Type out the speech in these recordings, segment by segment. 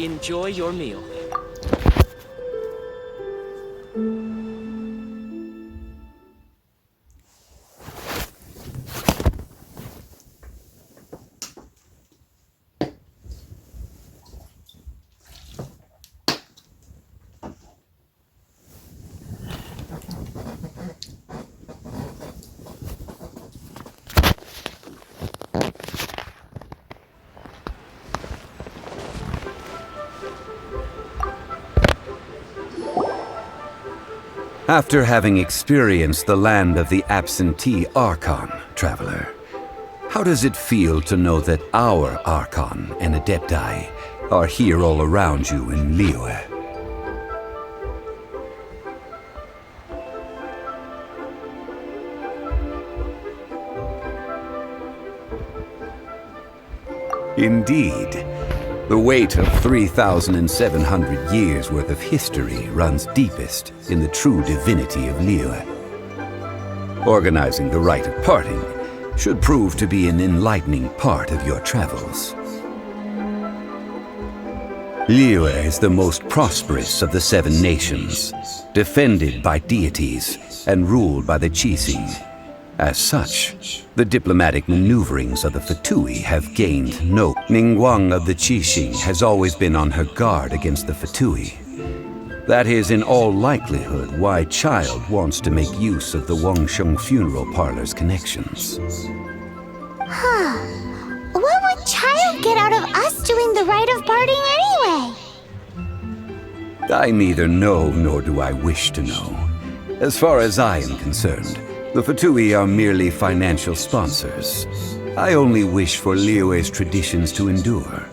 Enjoy your meal. After having experienced the land of the absentee Archon, traveler, how does it feel to know that our Archon and Adepti are here all around you in Liyue? Indeed. The weight of 3,700 years' worth of history runs deepest in the true divinity of Liyue. Organizing the rite of parting should prove to be an enlightening part of your travels. Liyue is the most prosperous of the 7 nations, defended by deities and ruled by the Qixing. As such, the diplomatic maneuverings of the Fatui have gained no. Ningguang of the Qixing has always been on her guard against the Fatui. That is in all likelihood why Child wants to make use of the Wangsheng funeral parlor's connections. What would Child get out of us doing the rite of parting anyway? I neither know nor do I wish to know. As far as I am concerned, the Fatui are merely financial sponsors. I only wish for Liyue's traditions to endure.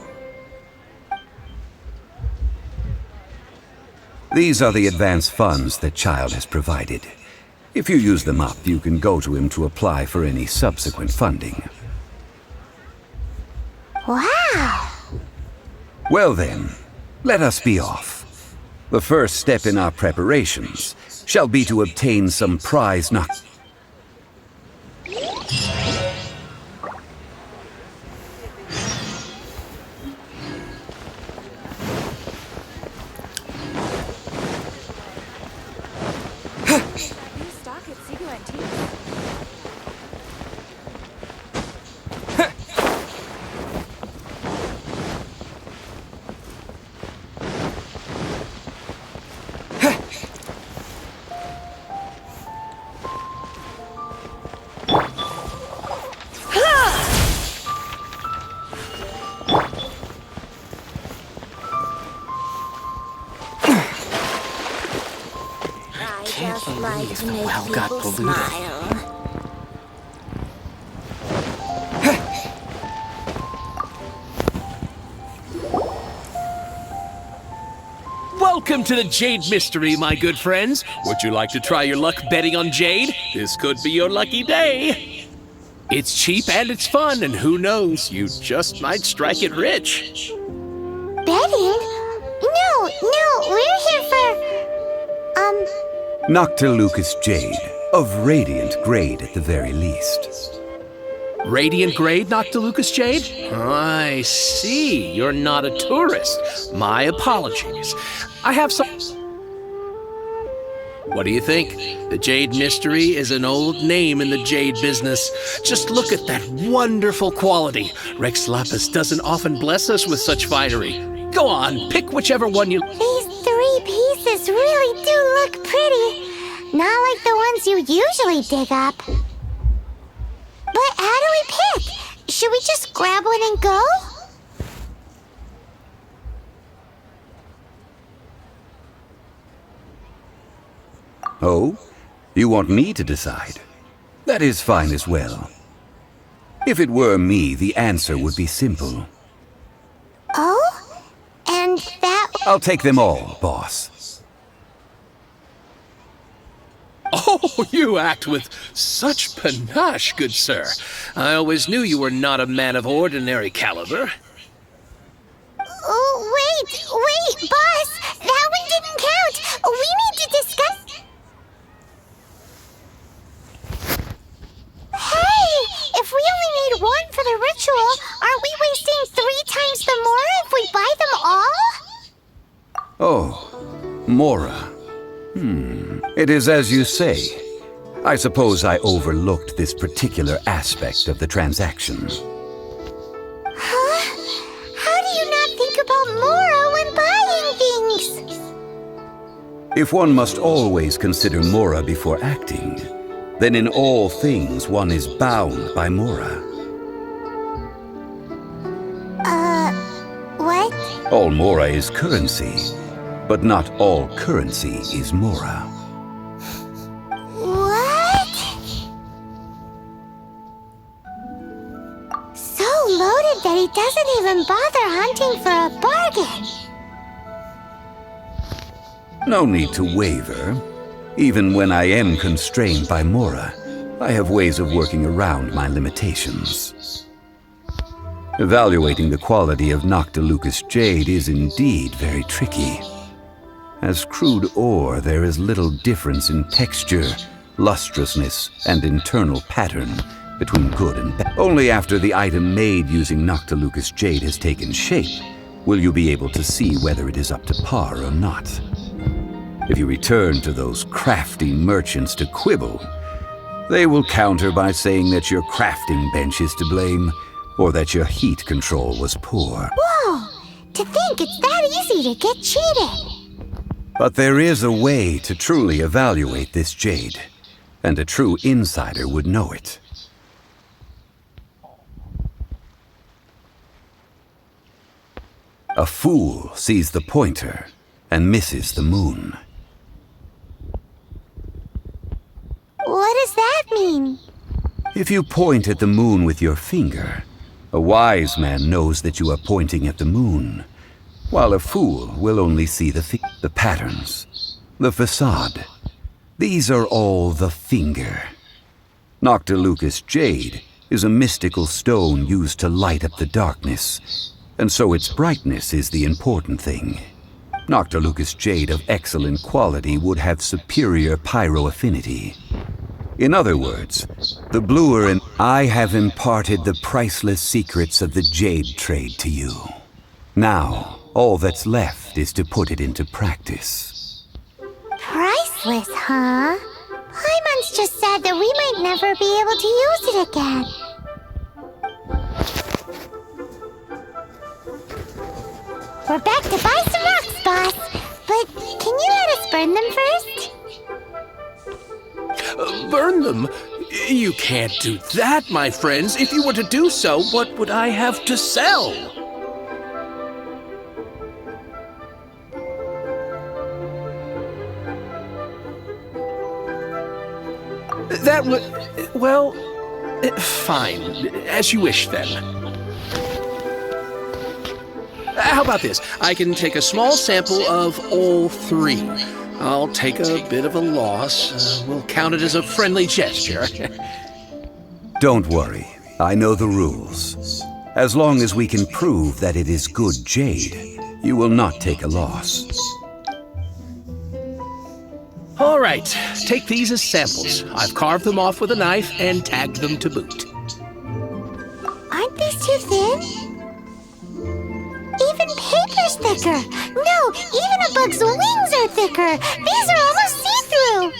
These are the advance funds that Child has provided. If you use them up, you can go to him to apply for any subsequent funding. Wow! Well then, let us be off. The first step in our preparations shall be to obtain some prize The well got polluted. Welcome to the Jade Mystery, my good friends. Would you like to try your luck betting on Jade? This could be your lucky day. It's cheap and it's fun, and who knows, you just might strike it rich. Betting? No, we're here for... Noctilucous jade, of radiant grade at the very least. Radiant grade, Noctilucous Jade? I see. You're not a tourist. My apologies. I have some... What do you think? The Jade Mystery is an old name in the jade business. Just look at that wonderful quality. Rex Lapis doesn't often bless us with such finery. Go on, pick whichever one you... These 3 pieces really do look pretty. Not like the ones you usually dig up. But how do we pick? Should we just grab one and go? Oh? You want me to decide? That is fine as well. If it were me, the answer would be simple. Oh? And that... I'll take them all, boss. Oh, you act with such panache, good sir. I always knew you were not a man of ordinary caliber. Oh, wait, boss! That one didn't count! We need to discuss... Hey! If we only need one for the ritual, aren't we wasting 3 times the more if we buy them all? Oh, Mora. It is as you say. I suppose I overlooked this particular aspect of the transaction. Huh? How do you not think about Mora when buying things? If one must always consider Mora before acting, then in all things one is bound by Mora. What? All Mora is currency, but not all currency is Mora. What? So loaded that he doesn't even bother hunting for a bargain. No need to waver. Even when I am constrained by Mora, I have ways of working around my limitations. Evaluating the quality of Noctilucous Jade is indeed very tricky. As crude ore, there is little difference in texture, lustrousness, and internal pattern between good and bad. Only after the item made using Noctilucous Jade has taken shape will you be able to see whether it is up to par or not. If you return to those crafty merchants to quibble, they will counter by saying that your crafting bench is to blame, or that your heat control was poor. Whoa! To think it's that easy to get cheated! But there is a way to truly evaluate this jade, and a true insider would know it. A fool sees the pointer and misses the moon. What does that mean? If you point at the moon with your finger, a wise man knows that you are pointing at the moon, while a fool will only see the patterns, the facade. These are all the finger. Noctilucous Jade is a mystical stone used to light up the darkness, and so its brightness is the important thing. Noctilucous Jade of excellent quality would have superior pyro affinity. In other words, the bluer and I have imparted the priceless secrets of the jade trade to you. Now, all that's left is to put it into practice. Priceless, huh? Paimon's just sad that we might never be able to use it again. We're back to buy some rocks, boss. But can you let us burn them first? Burn them? You can't do that, my friends. If you were to do so, what would I have to sell? That would... well... fine. As you wish, then. How about this? I can take a small sample of all 3. I'll take a bit of a loss. We'll count it as a friendly gesture. Don't worry. I know the rules. As long as we can prove that it is good jade, you will not take a loss. All right, take these as samples. I've carved them off with a knife and tagged them to boot. super thin. Even paper's thicker. No, even a bug's wings are thicker. These are almost see-through.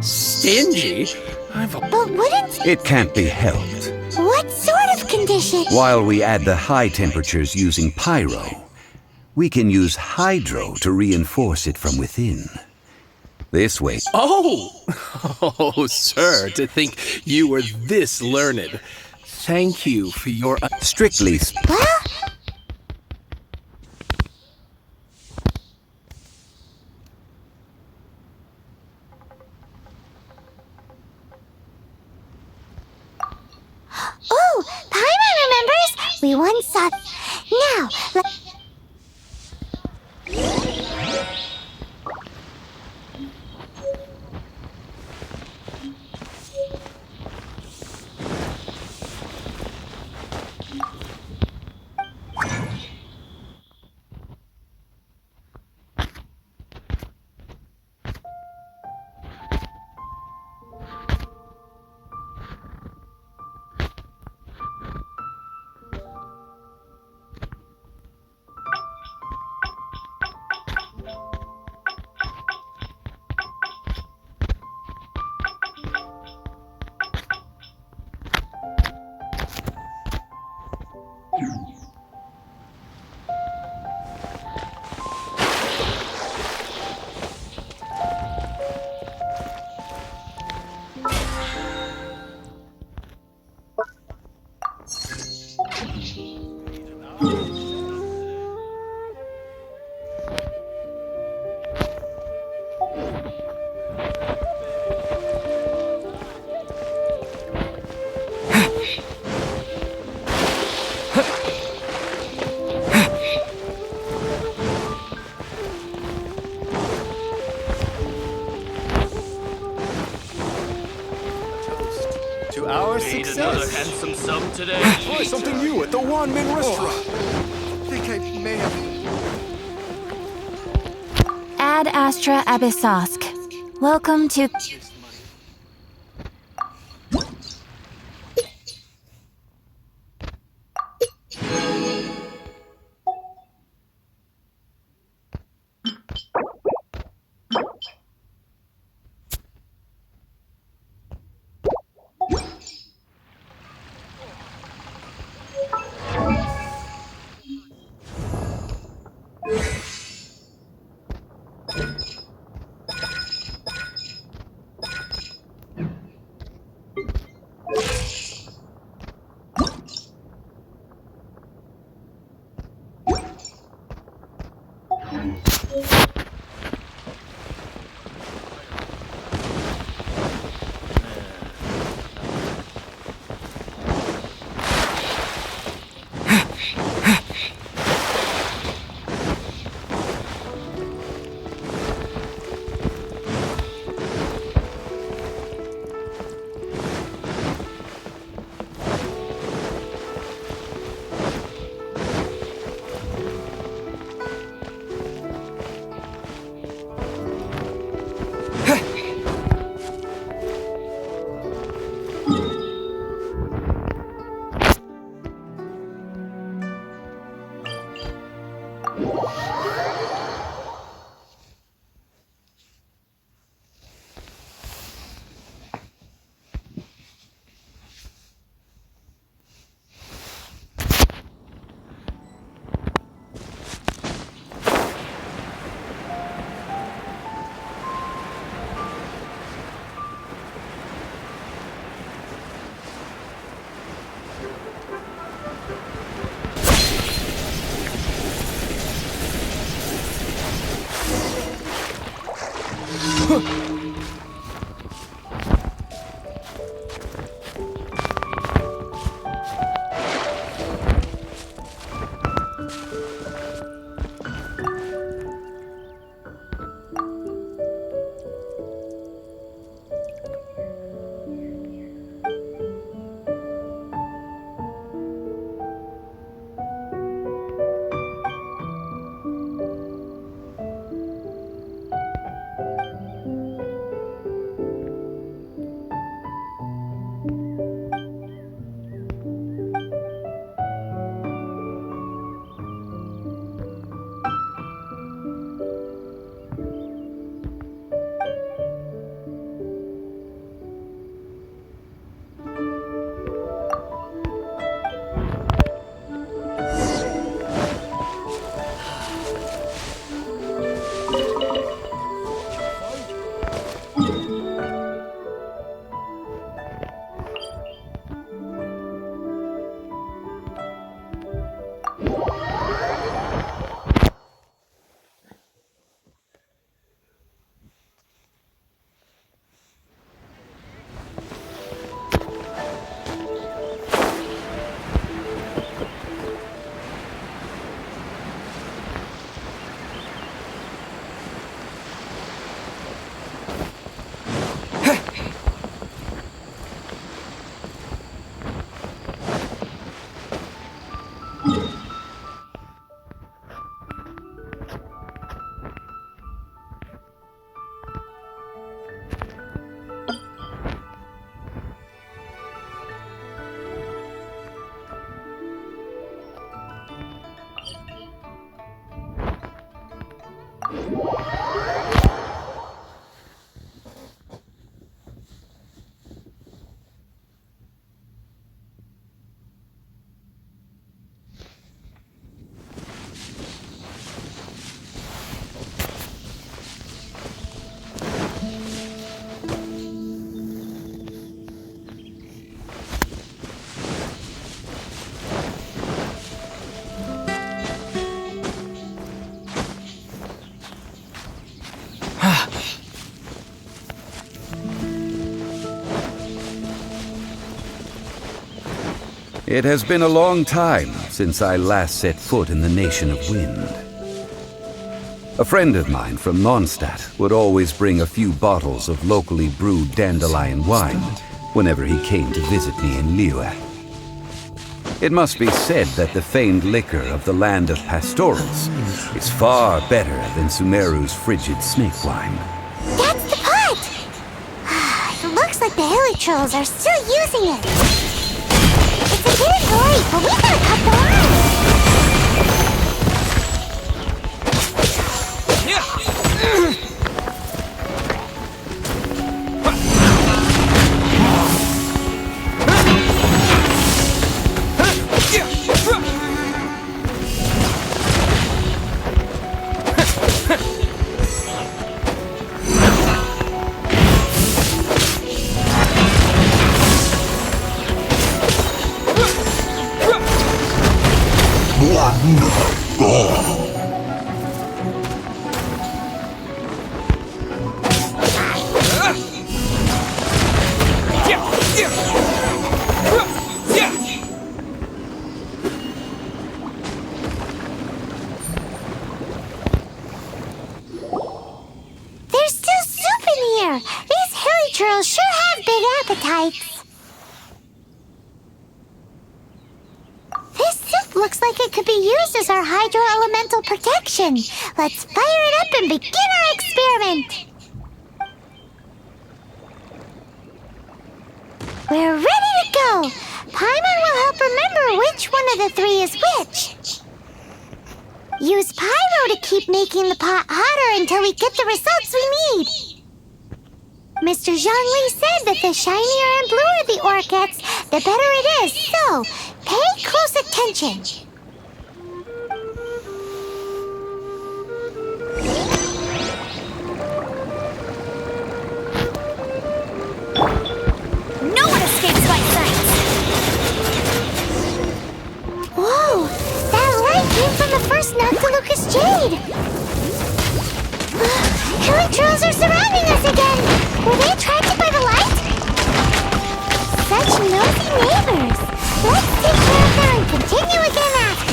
Stingy? But wouldn't... It can't be helped. What sort of condition? While we add the high temperatures using pyro, we can use hydro to reinforce it from within. This way... Oh! Oh, sir, to think you were this learned. Thank you for your... Strictly... Well... Oh, Paimon remembers! We once saw... Now, To our Made another success. handsome sum today. Try something new at the Wanmin restaurant. I think I may have... Ad Astra Abyssosk. Welcome to... It has been a long time since I last set foot in the Nation of Wind. A friend of mine from Mondstadt would always bring a few bottles of locally brewed dandelion wine whenever he came to visit me in Liyue. It must be said that the famed liquor of the land of pastorals is far better than Sumeru's frigid snake wine. That's the pot! It looks like the hilly trolls are still using it. It's a bit late, but we gotta cut them out. There's still soup in here. These hilly trolls sure have big appetites. This soup looks like it could be used as our hydro-elemental protection. Let's fire it up and begin our experiment. We're ready to go. Paimon will help remember which one of the three is which. Use pyro to keep making the pot hotter until we get the results we need. Mr. Zhongli said that the shinier and bluer the ore gets, the better it is, so pay close attention. No one escapes my sight! Whoa! That light came from the first Noctilucous Jade! Hilly trolls are surrounding us again! Were they attracted by the light? Such nosy neighbors! Let's take care of them and continue again after.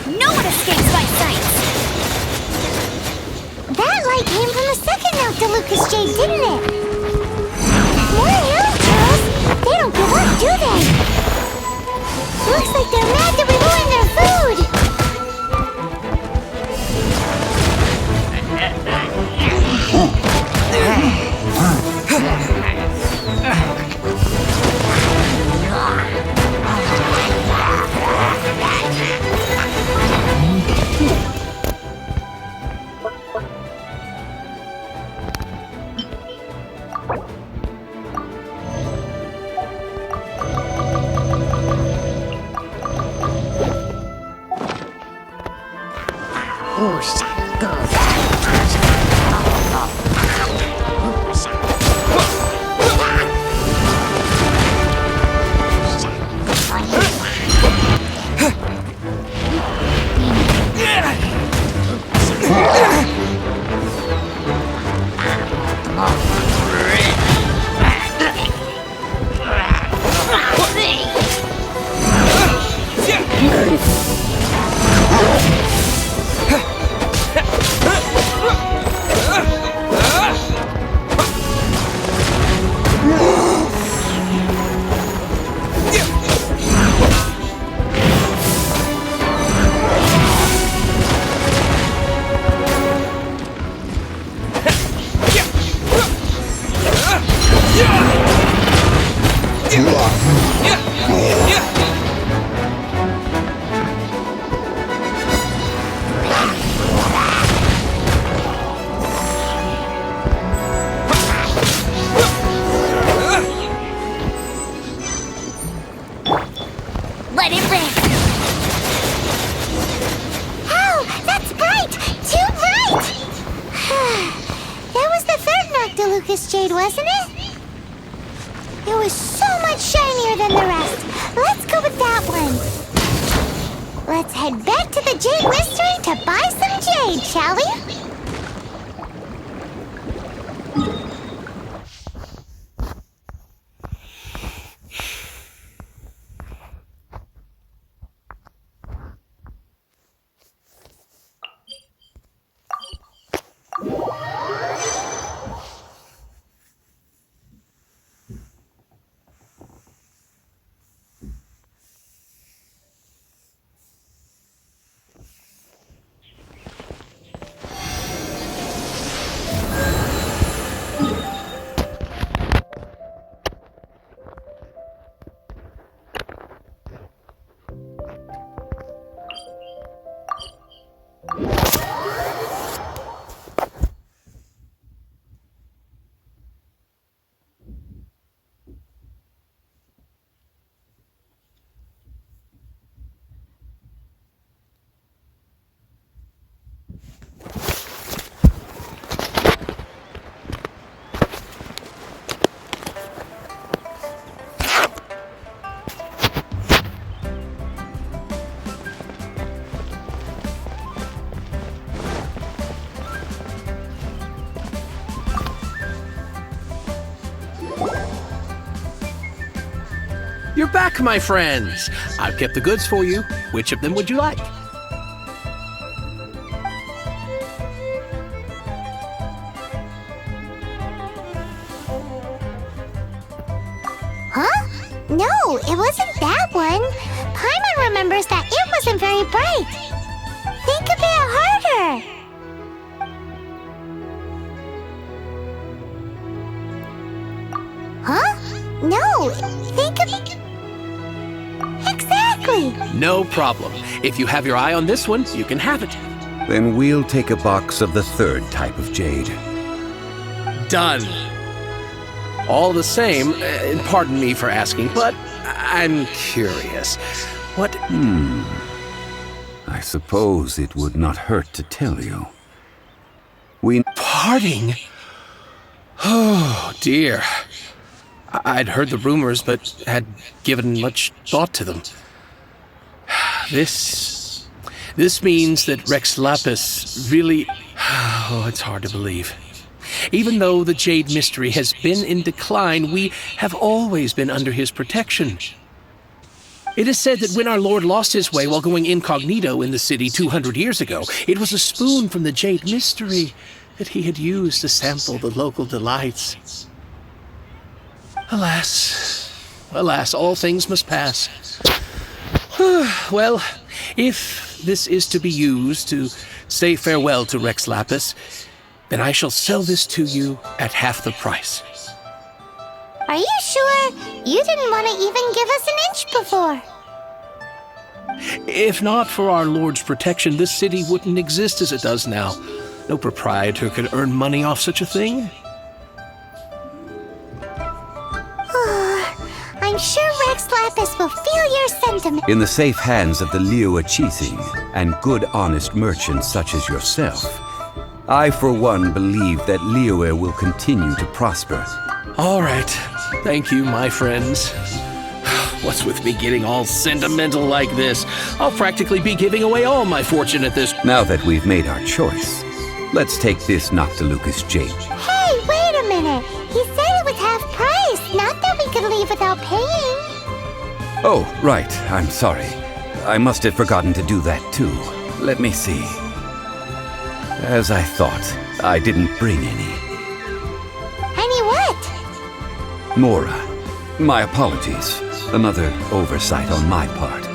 No one escapes my sight! That light came from the second Noctilucous Jade, didn't it? More hilly trolls? They don't give up, do they? Looks like they're mad that we ruined their food! this jade, wasn't it? It was so much shinier than the rest. Let's go with that one. Let's head back to the Jade Mystery to buy some jade, shall we? You're back, my friends. I've kept the goods for you. Which of them would you like? Huh? No, it wasn't that one. Paimon remembers that it wasn't very bright. Think a bit harder. Huh? No, think a bit... Exactly. No problem. If you have your eye on this one, you can have it. Then we'll take a box of the third type of jade. Done. All the same, and pardon me for asking, but I'm curious. What... I suppose it would not hurt to tell you. Parting? Oh, dear. I'd heard the rumors, but had given much thought to them. This means that Rex Lapis really... Oh, it's hard to believe. Even though the Jade Mystery has been in decline, we have always been under his protection. It is said that when our Lord lost his way while going incognito in the city 200 years ago, it was a spoon from the Jade Mystery that he had used to sample the local delights. Alas, alas, all things must pass. Well, if this is to be used to say farewell to Rex Lapis, then I shall sell this to you at half the price. Are you sure? You didn't want to even give us an inch before. If not for our Lord's protection, this city wouldn't exist as it does now. No proprietor could earn money off such a thing. I'm sure Rex Lapis will feel your sentiment. In the safe hands of the Liyue Chising and good honest merchants such as yourself, I for one believe that Liyue will continue to prosper. All right. Thank you, my friends. What's with me getting all sentimental like this? I'll practically be giving away all my fortune at this... Now that we've made our choice, let's take this Noctilucus jade. Hey, wait a minute. He said it was half price, not that we could leave without paying. Oh, right. I'm sorry. I must have forgotten to do that too. Let me see. As I thought, I didn't bring any. Any what? Mora, my apologies. Another oversight on my part.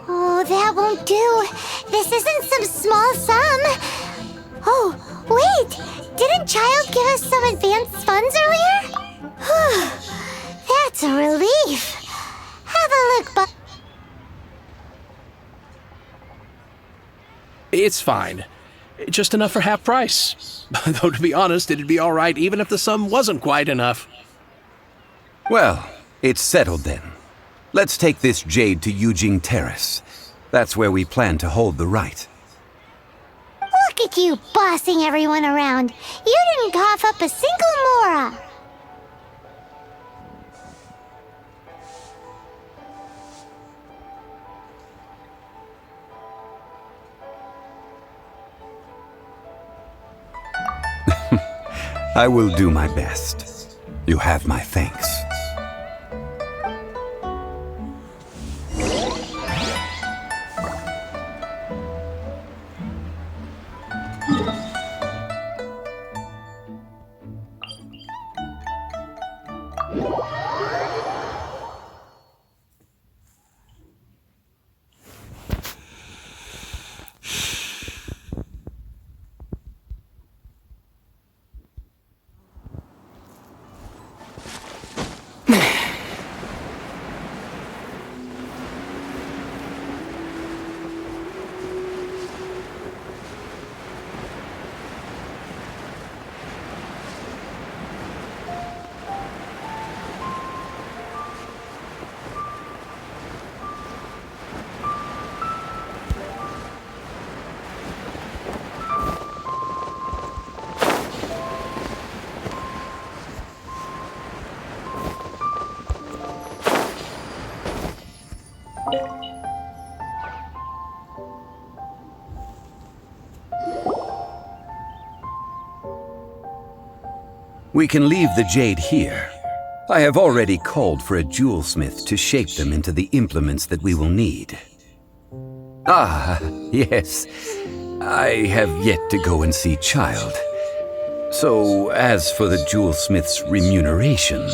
Oh, that won't do. This isn't some small sum. Oh, wait! Didn't Child give us some advanced funds earlier? That's a relief. Have a look, but... It's fine. Just enough for half price. Though, to be honest, it'd be all right even if the sum wasn't quite enough. Well, it's settled then. Let's take this jade to Yujing Terrace. That's where we plan to hold the rite. Look at you bossing everyone around. You didn't cough up a single mora. I will do my best. You have my thanks. We can leave the jade here. I have already called for a jewelsmith to shape them into the implements that we will need. Ah, yes. I have yet to go and see Child. So, as for the jewelsmith's remuneration...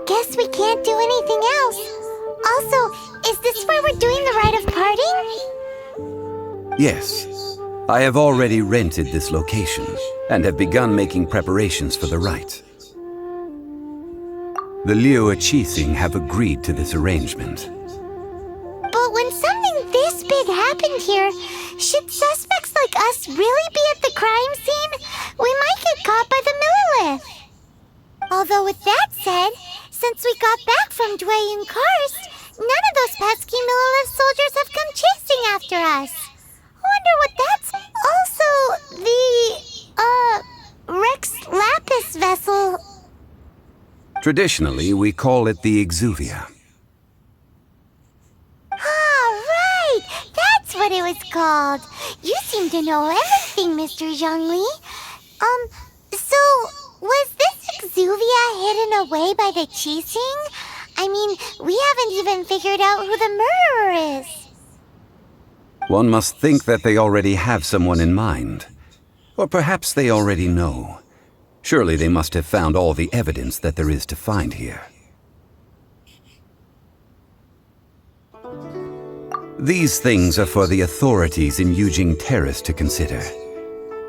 Guess we can't do anything else. Also, is this where we're doing the rite of parting? Yes. I have already rented this location and have begun making preparations for the rite. The Liu Qixing have agreed to this arrangement. But when something this big happened here, should suspects like us really be at the crime scene? We might get caught by the Millilith. Although with that said, since we got back from Dwayne Karst, none of those pesky Millilith soldiers have come chasing after us. Wonder what that's... Also, the, Rex Lapis vessel... Traditionally, we call it the Exuvia. Ah, right! That's what it was called. You seem to know everything, Mr. Zhongli. So, was this Exuvia hidden away by the Qixing? I mean, we haven't even figured out who the murderer is. One must think that they already have someone in mind. Or perhaps they already know. Surely they must have found all the evidence that there is to find here. These things are for the authorities in Yujing Terrace to consider.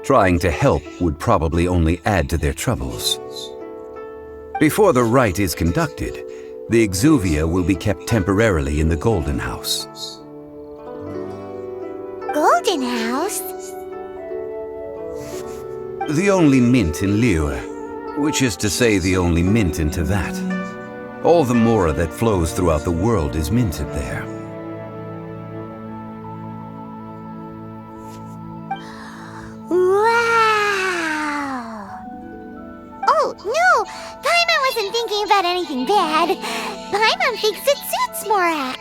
Trying to help would probably only add to their troubles. Before the rite is conducted, the Exuvia will be kept temporarily in the Golden House. Golden House? The only mint in Liu, which is to say the only mint in Teyvat. All the mora that flows throughout the world is minted there. Wow! Oh, no! Paimon wasn't thinking about anything bad. Paimon thinks it suits Morax.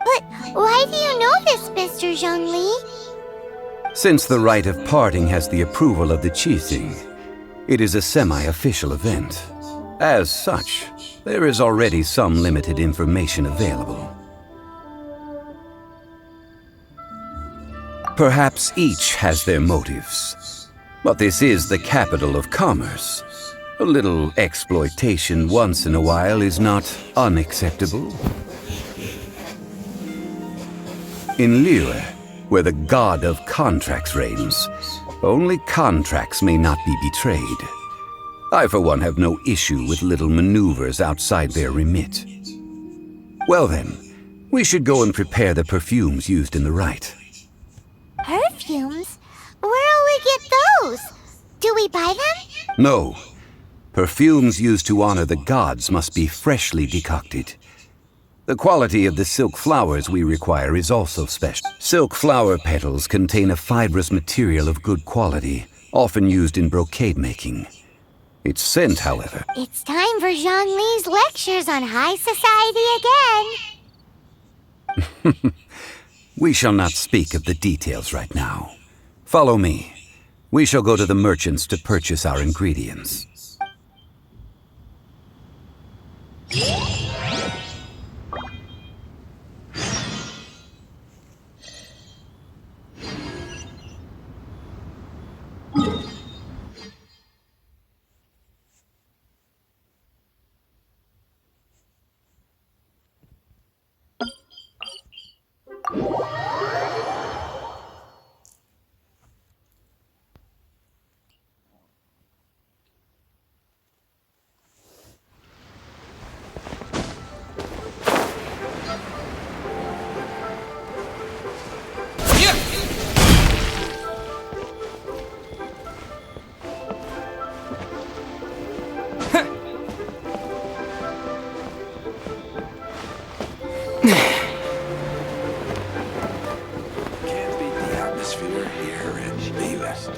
But why do you know this, Mr. Zhongli? Since the rite of parting has the approval of the Qixing, it is a semi-official event. As such, there is already some limited information available. Perhaps each has their motives, but this is the capital of commerce. A little exploitation once in a while is not unacceptable. In Liu, where the god of contracts reigns, only contracts may not be betrayed. I, for one, have no issue with little maneuvers outside their remit. Well then, we should go and prepare the perfumes used in the rite. Perfumes? Where'll we get those? Do we buy them? No. Perfumes used to honor the gods must be freshly decocted. The quality of the silk flowers we require is also special. Silk flower petals contain a fibrous material of good quality, often used in brocade making. Its scent, however... It's time for Zhongli's lectures on high society again. We shall not speak of the details right now. Follow me. We shall go to the merchants to purchase our ingredients. Can't beat the atmosphere here in the West.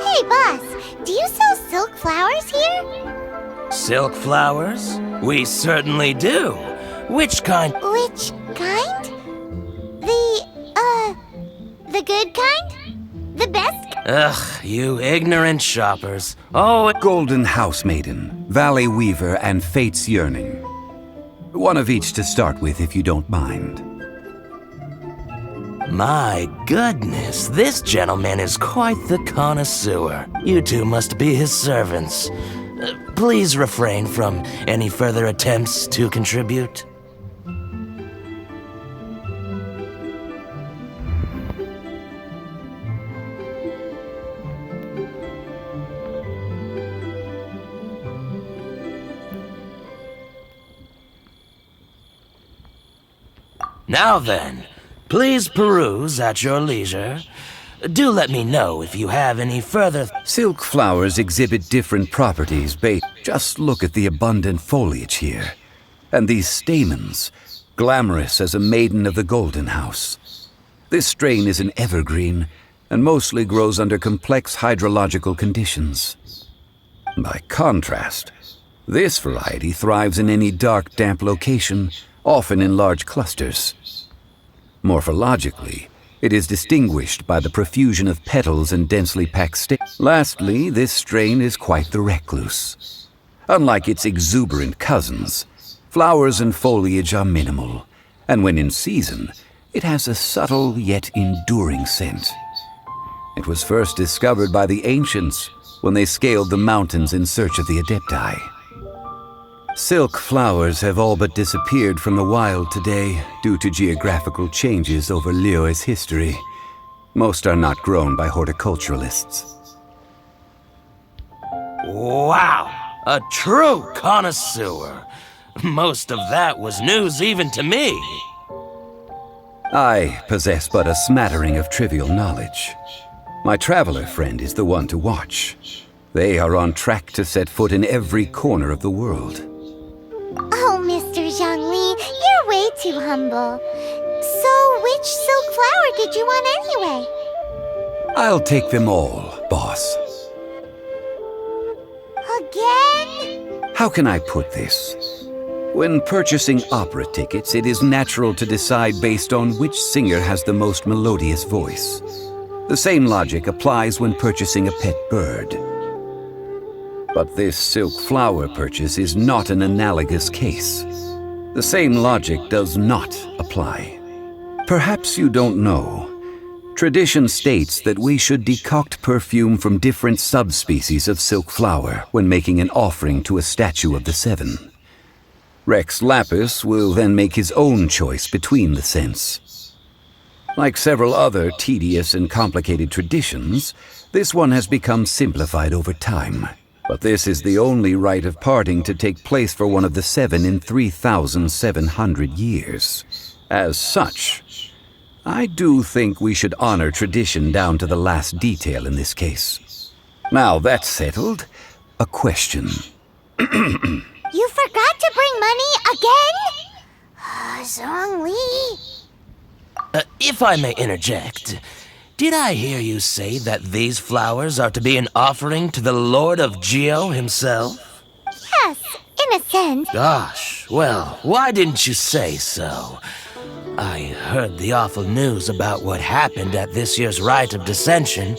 Hey, boss, do you sell silk flowers here? Silk flowers? We certainly do. Which kind? Which kind? The good kind? The best? Ugh, you ignorant shoppers. Oh, Golden House Maiden, Valley Weaver, and Fate's Yearning. One of each to start with, if you don't mind. my goodness, this gentleman is quite the connoisseur. You two must be his servants. Please refrain from any further attempts to contribute. Now then, please peruse at your leisure. Do let me know if you have any further... Silk flowers exhibit different properties based... Just look at the abundant foliage here. And these stamens, glamorous as a maiden of the Golden House. This strain is an evergreen, and mostly grows under complex hydrological conditions. By contrast, this variety thrives in any dark, damp location, often in large clusters. Morphologically, it is distinguished by the profusion of petals and densely packed stamens. Lastly, this strain is quite the recluse. Unlike its exuberant cousins, flowers and foliage are minimal, and when in season, it has a subtle yet enduring scent. It was first discovered by the ancients when they scaled the mountains in search of the Adepti. Silk flowers have all but disappeared from the wild today due to geographical changes over Liyue's history. Most are not grown by horticulturalists. Wow! A true connoisseur! Most of that was news even to me. I possess but a smattering of trivial knowledge. My traveler friend is the one to watch. They are on track to set foot in every corner of the world. Oh, Mr. Zhongli, you're way too humble. So, which silk flower did you want anyway? I'll take them all, boss. Again? How can I put this? When purchasing opera tickets, it is natural to decide based on which singer has the most melodious voice. The same logic applies when purchasing a pet bird. But this silk flower purchase is not an analogous case. The same logic does not apply. Perhaps you don't know. Tradition states that we should decoct perfume from different subspecies of silk flower when making an offering to a statue of the seven. Rex Lapis will then make his own choice between the scents. Like several other tedious and complicated traditions, this one has become simplified over time. But this is the only rite of parting to take place for one of the seven in 3,700 years. As such, I do think we should honor tradition down to the last detail in this case. Now that's settled, a question. You forgot to bring money again? Zhongli. If I may interject, did I hear you say that these flowers are to be an offering to the Lord of Geo himself? Yes, in a sense. Gosh, well, why didn't you say so? I heard the awful news about what happened at this year's Rite of Dissension.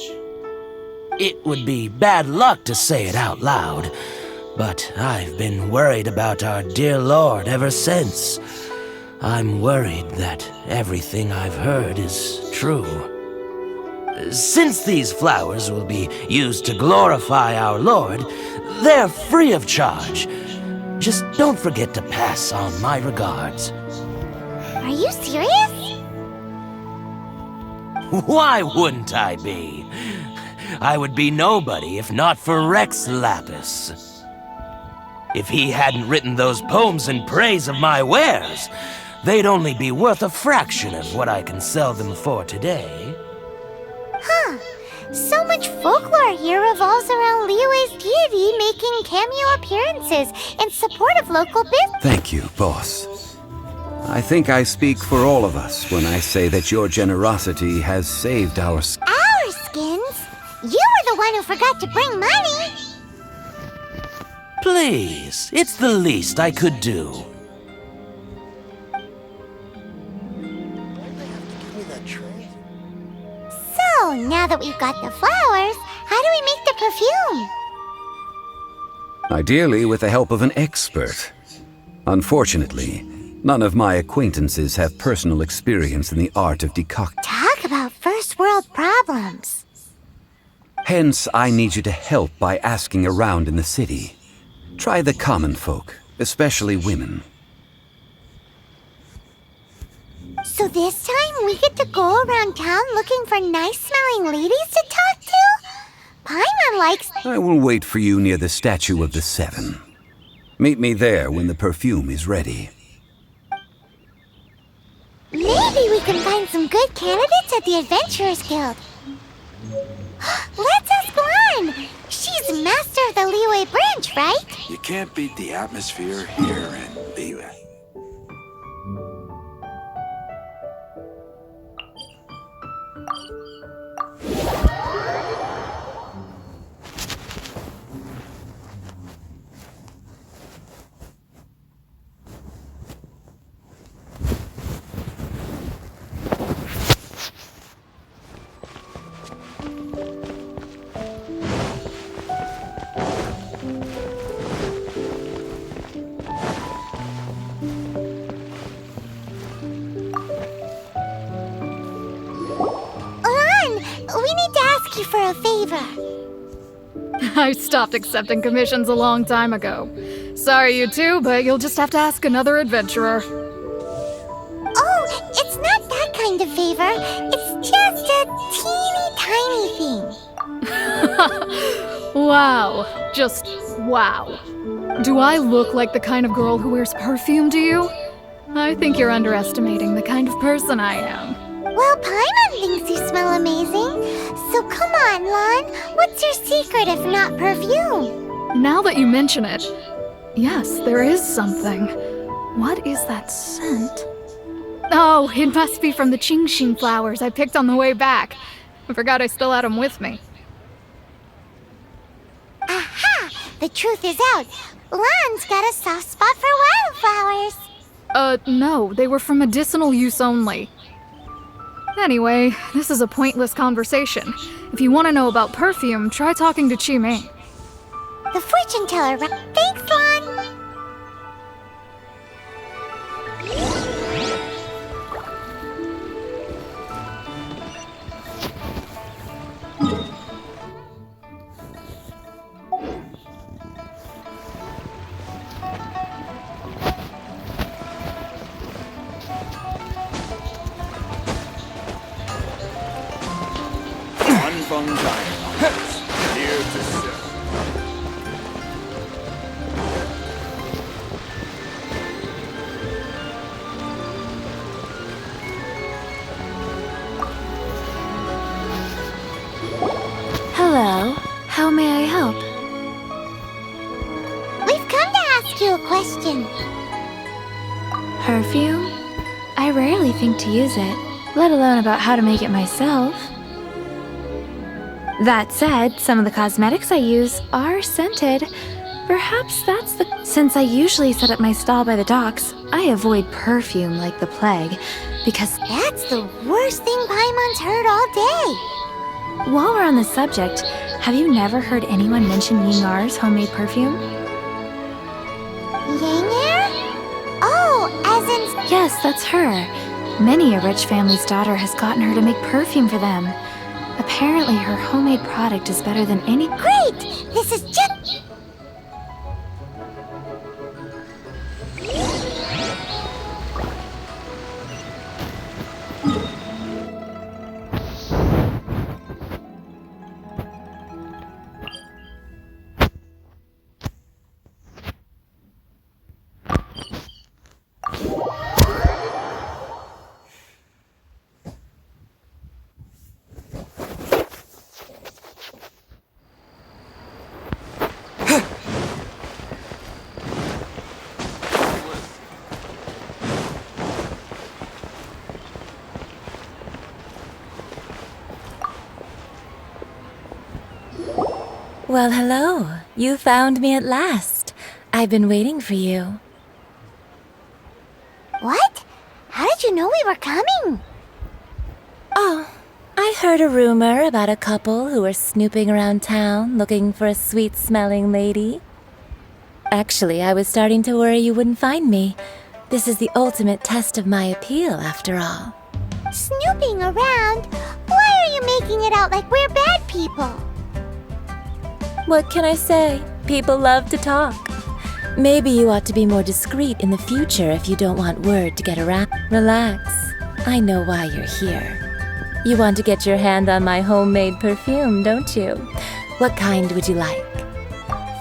It would be bad luck to say it out loud, but I've been worried about our dear Lord ever since. I'm worried that everything I've heard is true. Since these flowers will be used to glorify our Lord, they're free of charge. Just don't forget to pass on my regards. Are you serious? Why wouldn't I be? I would be nobody if not for Rex Lapis. If he hadn't written those poems in praise of my wares, they'd only be worth a fraction of what I can sell them for today. Huh. So much folklore here revolves around Liyue's deity making cameo appearances in support of local business. Thank you, boss. I think I speak for all of us when I say that your generosity has saved our Our skins? You were the one who forgot to bring money. Please, it's the least I could do. So, now that we've got the flowers, how do we make the perfume? Ideally with the help of an expert. Unfortunately, none of my acquaintances have personal experience in the art of decocting. Talk about first world problems. Hence, I need you to help by asking around in the city. Try the common folk, especially women. So this time we get to go around town looking for nice-smelling ladies to talk to? Paimon likes... I will wait for you near the Statue of the Seven. Meet me there when the perfume is ready. Maybe we can find some good candidates at the Adventurers Guild. Let's ask Lan! She's master of the Liyue branch, right? You can't beat the atmosphere here in Liyue. For a favor. I stopped accepting commissions a long time ago. Sorry, you two, but you'll just have to ask another adventurer. Oh, it's not that kind of favor. It's just a teeny tiny thing. Wow. Just wow. Do I look like the kind of girl who wears perfume to you? I think you're underestimating the kind of person I am. Well, Paimon thinks you smell amazing. So come on, Lan. What's your secret if not perfume? Now that you mention it, yes, there is something. What is that scent? Oh, it must be from the Genshin flowers I picked on the way back. I forgot I still had them with me. Aha! The truth is out. Lan's got a soft spot for wildflowers. No, they were for medicinal use only. Anyway, this is a pointless conversation. If you want to know about perfume, try talking to Chi-Mei. The fortune teller. Thanks, Lan. Fun time. Here to serve. Hello. How may I help? We've come to ask you a question. Perfume? I rarely think to use it, let alone about how to make it myself. That said, some of the cosmetics I use are scented. Perhaps that's the... Since I usually set up my stall by the docks, I avoid perfume like the plague, because... That's the worst thing Paimon's heard all day. While we're on the subject, have you never heard anyone mention Yingar's homemade perfume? Yanger? Oh, as in... Yes, that's her. Many a rich family's daughter has gotten her to make perfume for them. Apparently, her homemade product is better than any... Great! This is just... Well, hello. You found me at last. I've been waiting for you. What? How did you know we were coming? Oh, I heard a rumor about a couple who were snooping around town looking for a sweet-smelling lady. Actually, I was starting to worry you wouldn't find me. This is the ultimate test of my appeal, after all. Snooping around? Why are you making it out like we're bad people? What can I say? People love to talk. Maybe you ought to be more discreet in the future if you don't want word to get around. Relax. I know why you're here. You want to get your hand on my homemade perfume, don't you? What kind would you like?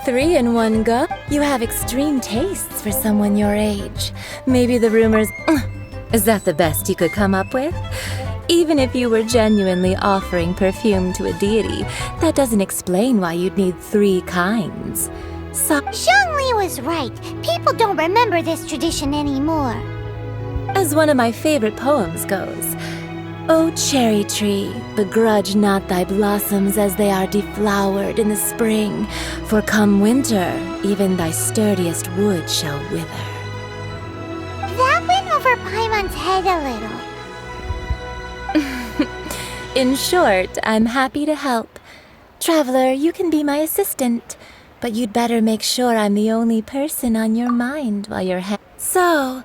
3 in one go? You have extreme tastes for someone your age. Maybe the rumors... Is that the best you could come up with? Even if you were genuinely offering perfume to a deity, that doesn't explain why you'd need 3 kinds. So, Zhongli was right. People don't remember this tradition anymore. as one of my favorite poems goes, "O cherry tree, begrudge not thy blossoms as they are deflowered in the spring, for come winter, even thy sturdiest wood shall wither." That went over Paimon's head a little. In short, I'm happy to help. Traveler, you can be my assistant, but you'd better make sure I'm the only person on your mind while you're So,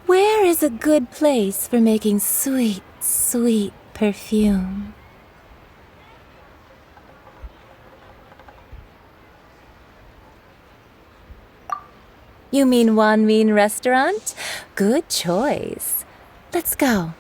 where is a good place for making sweet, sweet perfume? You mean Wanmin Restaurant? Good choice. Let's go.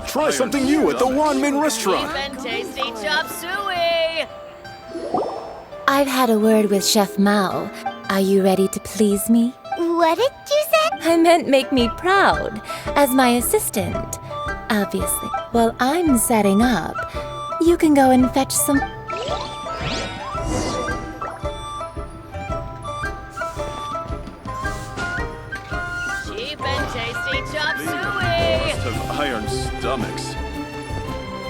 Try something new at the Wanmin Restaurant. And tasty chop suey. I've had a word with Chef Mao. Are you ready to please me? What did you say? I meant make me proud, as my assistant. Obviously. While I'm setting up, you can go and fetch some... Cheap and tasty chop suey. Have iron stomachs.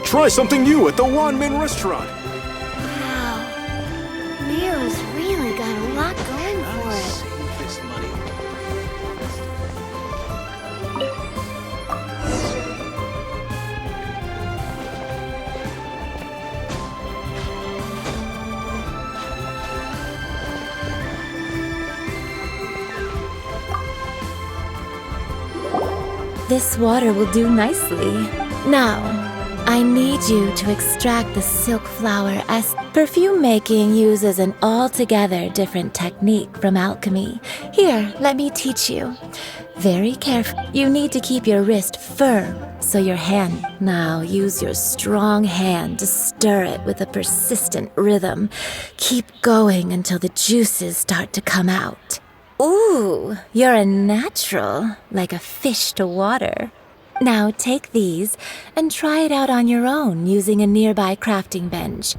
Try something new at the Wanmin Restaurant. Wow. Miro's really got a lot going for it. This water will do nicely. Now, I need you to extract the silk flower essence. Perfume making uses an altogether different technique from alchemy. Here, let me teach you. Very careful. You need to keep your wrist firm so your hand. Now use your strong hand to stir it with a persistent rhythm. Keep going until the juices start to come out. Ooh, you're a natural, like a fish to water. Now take these and try it out on your own using a nearby crafting bench.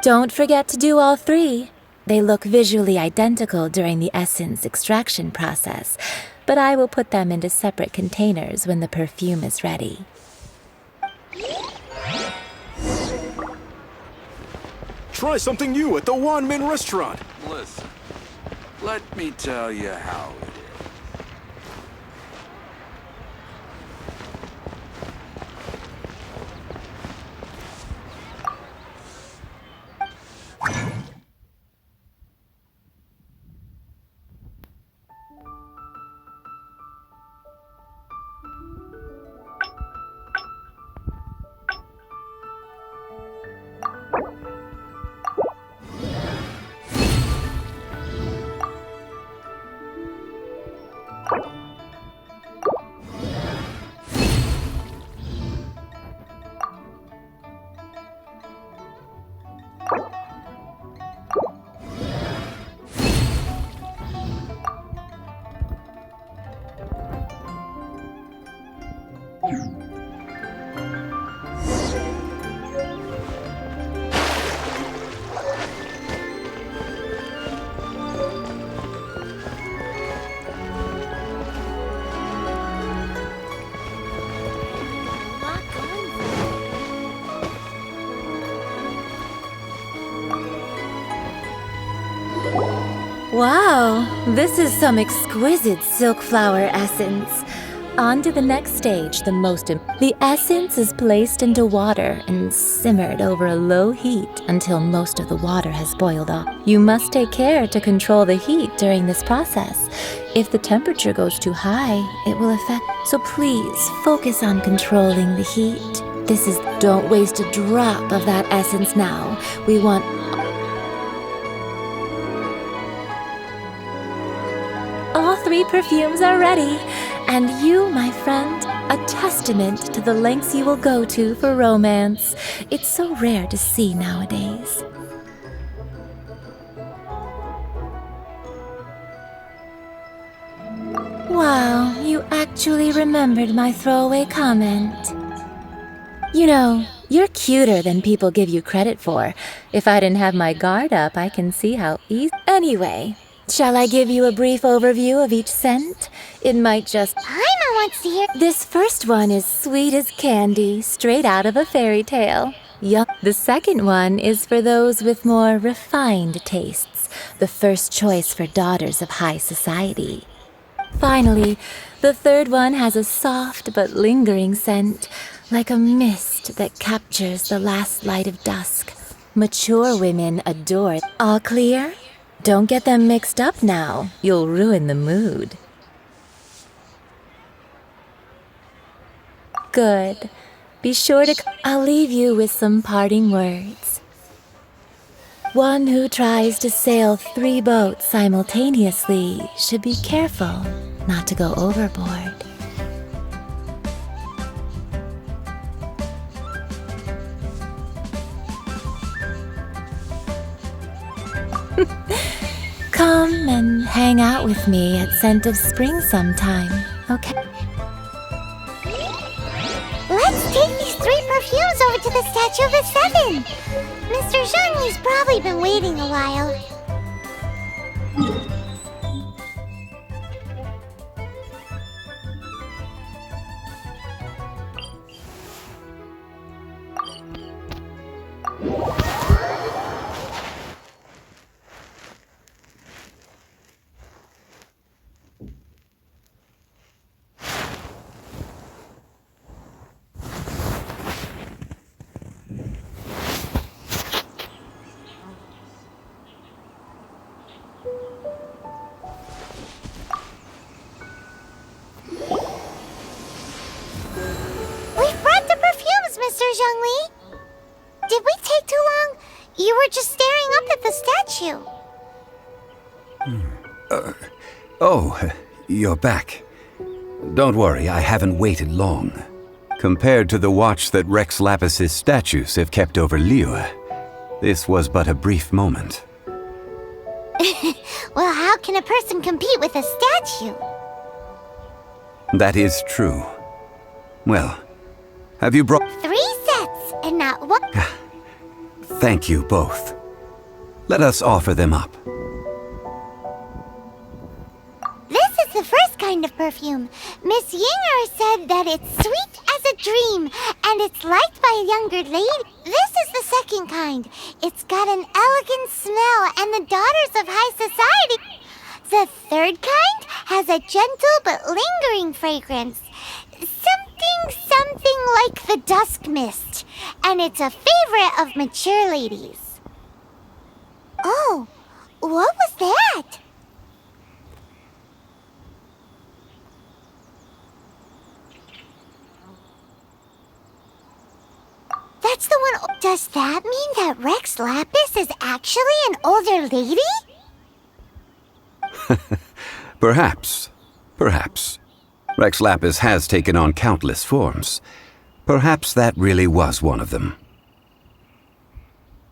Don't forget to do all three. They look visually identical during the essence extraction process, but I will put them into separate containers when the perfume is ready. Try something new at the One Min restaurant. Listen, let me tell you how it is. Wow, this is some exquisite silk flower essence. On to the next stage, The essence is placed into water and simmered over a low heat until most of the water has boiled off. You must take care to control the heat during this process. If the temperature goes too high, it will affect. So please focus on controlling the heat. Don't waste a drop of that essence now. We want. All three perfumes are ready, and you, my friend, a testament to the lengths you will go to for romance. It's so rare to see nowadays. Wow, you actually remembered my throwaway comment. You know, you're cuter than people give you credit for. If I didn't have my guard up, I can see how easy. Anyway, shall I give you a brief overview of each scent? It might just. Paimon wants to hear. This first one is sweet as candy, straight out of a fairy tale. The second one is for those with more refined tastes, the first choice for daughters of high society. Finally, the third one has a soft but lingering scent, like a mist that captures the last light of dusk. Mature women adore it. All clear? Don't get them mixed up now. You'll ruin the mood. Good. Be sure to. I'll leave you with some parting words. One who tries to sail 3 boats simultaneously should be careful not to go overboard. Come and hang out with me at Scent of Spring sometime, okay? Let's take these 3 perfumes over to the Statue of the Seven. Mr. Zhang has probably been waiting a while. up at the statue. Oh, you're back. Don't worry, I haven't waited long. Compared to the watch that Rex Lapis's statues have kept over Liyue, this was but a brief moment. Well, how can a person compete with a statue? That is true. Well, have you brought... 3 sets, and not one. Thank you both. Let us offer them up. This is the first kind of perfume. Miss Yinger said that it's sweet as a dream, and it's liked by a younger lady. This is the second kind. It's got an elegant smell, and the daughters of high society. The third kind has a gentle but lingering fragrance. Something like the dusk mist, and it's a favorite of mature ladies. Oh, what was that? That's the one. Does that mean that Rex Lapis is actually an older lady? Perhaps. Rex Lapis has taken on countless forms. Perhaps that really was one of them.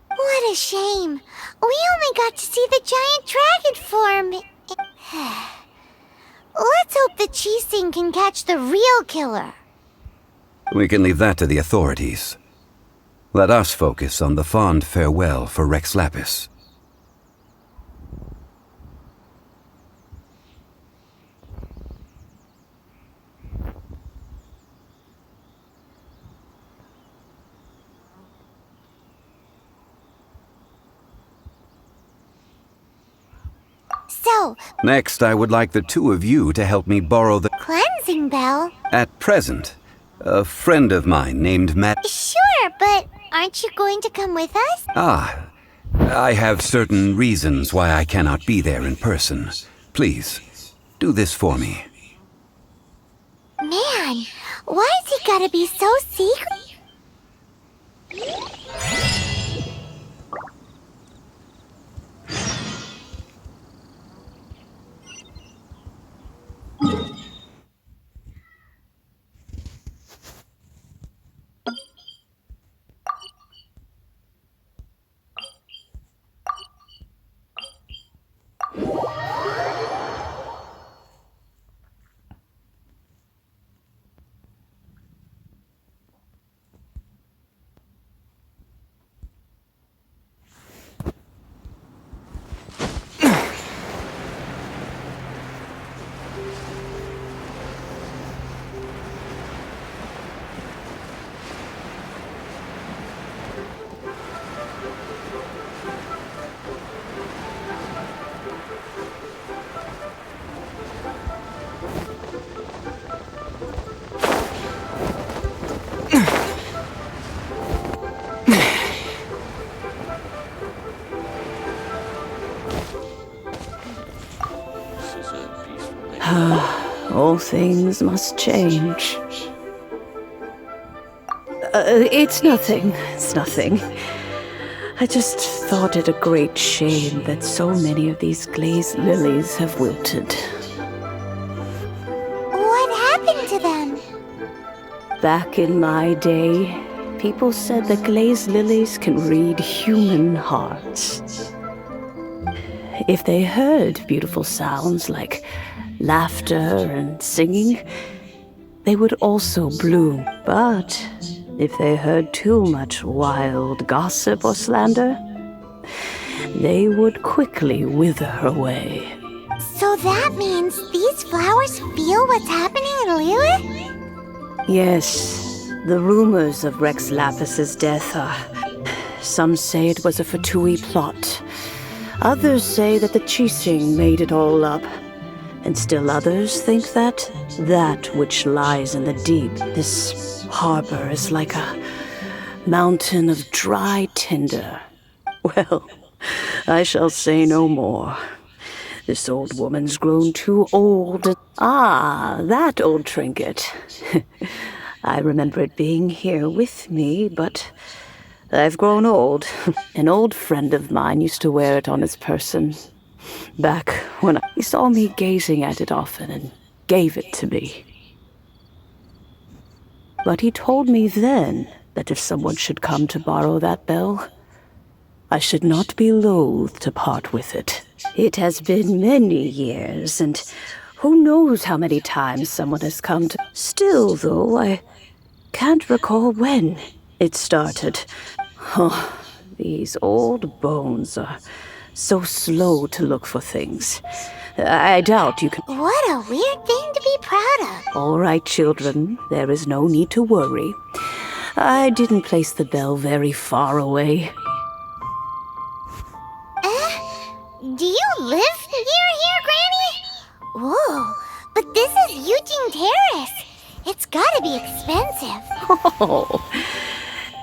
What a shame. We only got to see the giant dragon form. Let's hope the Qixing can catch the real killer. We can leave that to the authorities. Let us focus on the fond farewell for Rex Lapis. So, Next, I would like the two of you to help me borrow the... cleansing bell? At present, a friend of mine named Matt... Sure, but aren't you going to come with us? I have certain reasons why I cannot be there in person. Please, do this for me. Man, why's he gotta be so secret? All things must change. It's nothing. I just thought it a great shame that so many of these glazed lilies have wilted. What happened to them? Back in my day, people said that glazed lilies can read human hearts. If they heard beautiful sounds like laughter and singing, they would also bloom. But if they heard too much wild gossip or slander, they would quickly wither away. So that means these flowers feel what's happening in Liyue? Yes, the rumors of Rex Lapis's death are... Some say it was a Fatui plot. Others say that the Qixing made it all up. And still others think that which lies in the deep, this harbor, is like a mountain of dry tinder. Well, I shall say no more. This old woman's grown too old. Ah, that old trinket. I remember it being here with me, but I've grown old. An old friend of mine used to wear it on his person. Back when he saw me gazing at it often and gave it to me. But he told me then that if someone should come to borrow that bell, I should not be loath to part with it. It has been many years, and who knows how many times someone has come to... Still, though, I can't recall when it started. Oh, these old bones are so slow to look for things. I doubt you can... What a weird thing to be proud of. All right, children, there is no need to worry. I didn't place the bell very far away. Do you live near here, Granny? Whoa, but this is Eugene Terrace. It's gotta be expensive. Oh,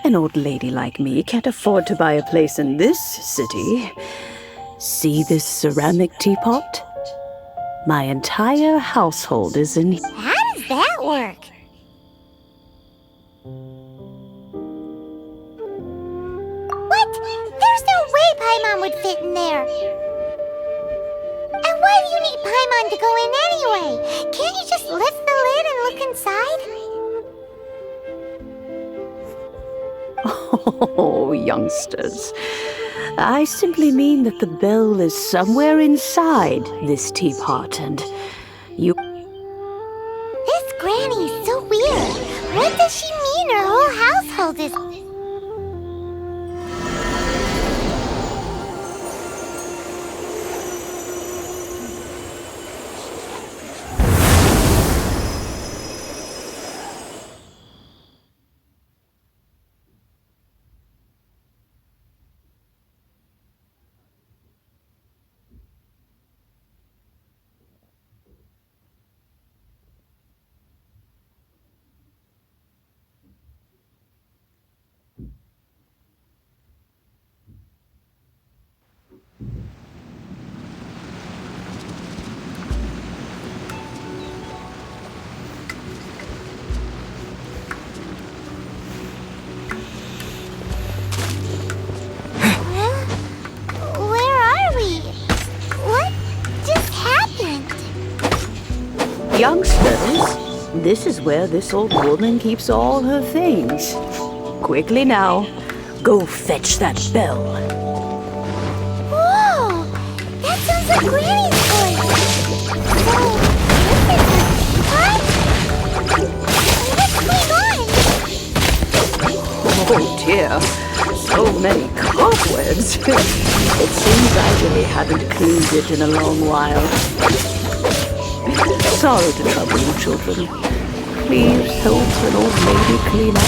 an old lady like me can't afford to buy a place in this city. See this ceramic teapot? My entire household is in... How does that work? What? There's no way Paimon would fit in there. And why do you need Paimon to go in anyway? Can't you just lift the lid and look inside? Oh, youngsters. I simply mean that the bell is somewhere inside this teapot, and you... This Granny is so weird. What does she mean her whole household is... Youngsters, this is where this old woman keeps all her things. Quickly now, go fetch that bell. Whoa! That sounds like Granny's voice! What? Oh dear, so many cobwebs. It seems I really haven't cleaned it in a long while. Sorry to trouble you, children. Please help an old lady clean up.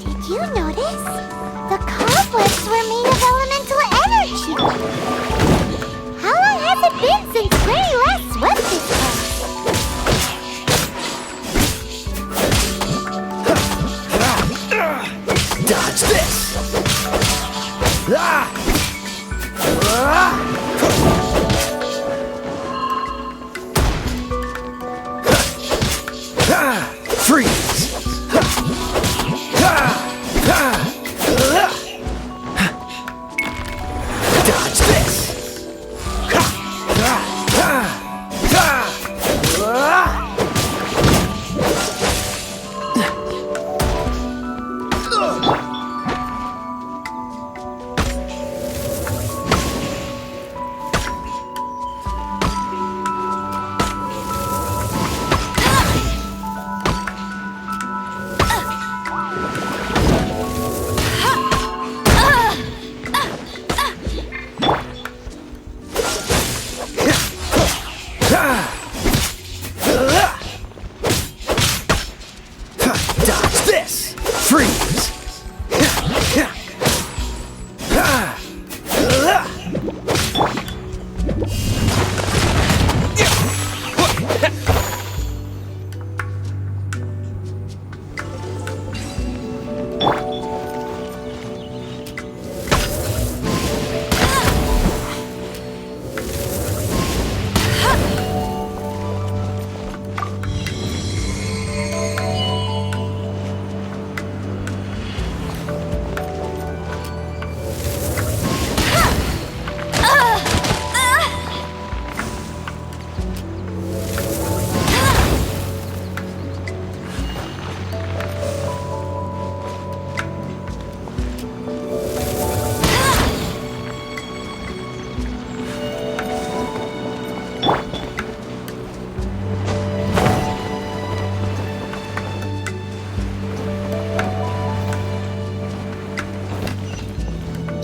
Did you notice? The cobwebs were made of elemental energy. How long has it been since Granny last swept this place? Dodge this! Freeze! Dodge this! freeze!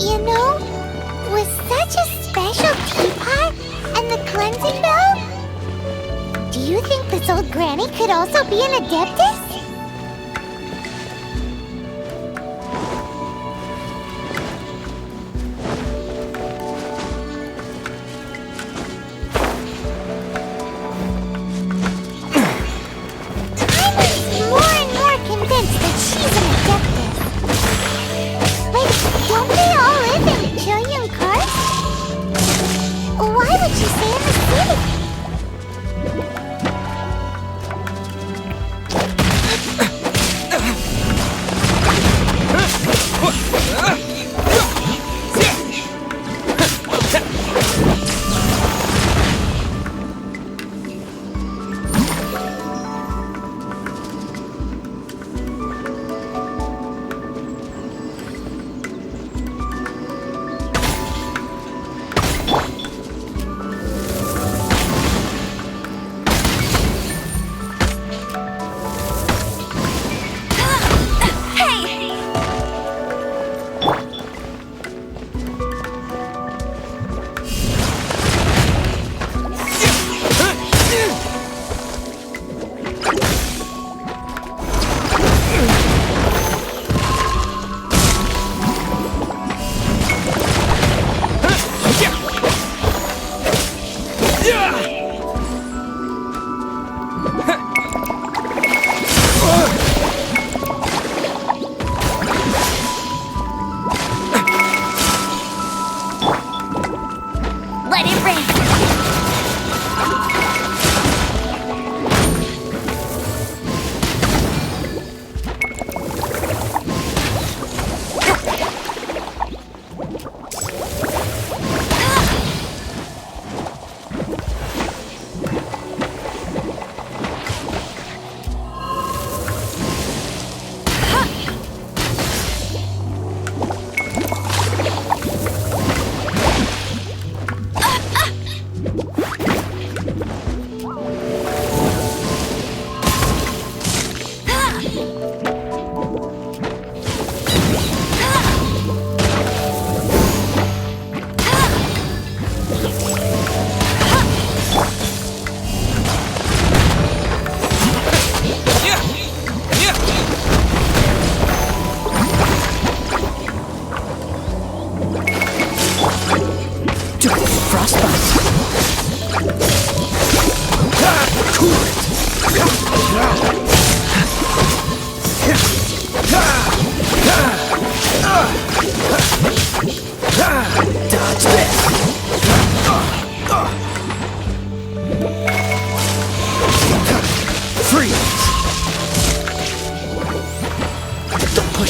You know, with such a special teapot and the cleansing bell, do you think this old granny could also be an adeptus? I'm more and more convinced that she's an adeptus. But don't they all live in Chilian Karst? Why would she stay in the city? Let it rain!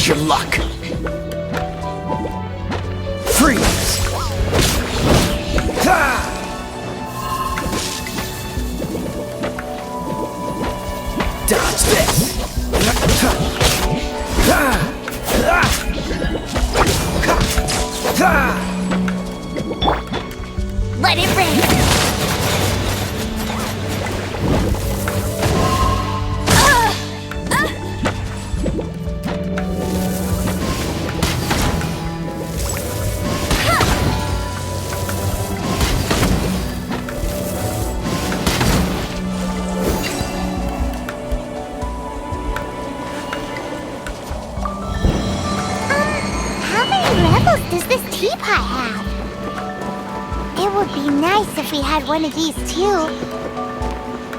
Your luck. Freeze! Dodge this! Let it rain! use does this teapot have? It would be nice if we had one of these too.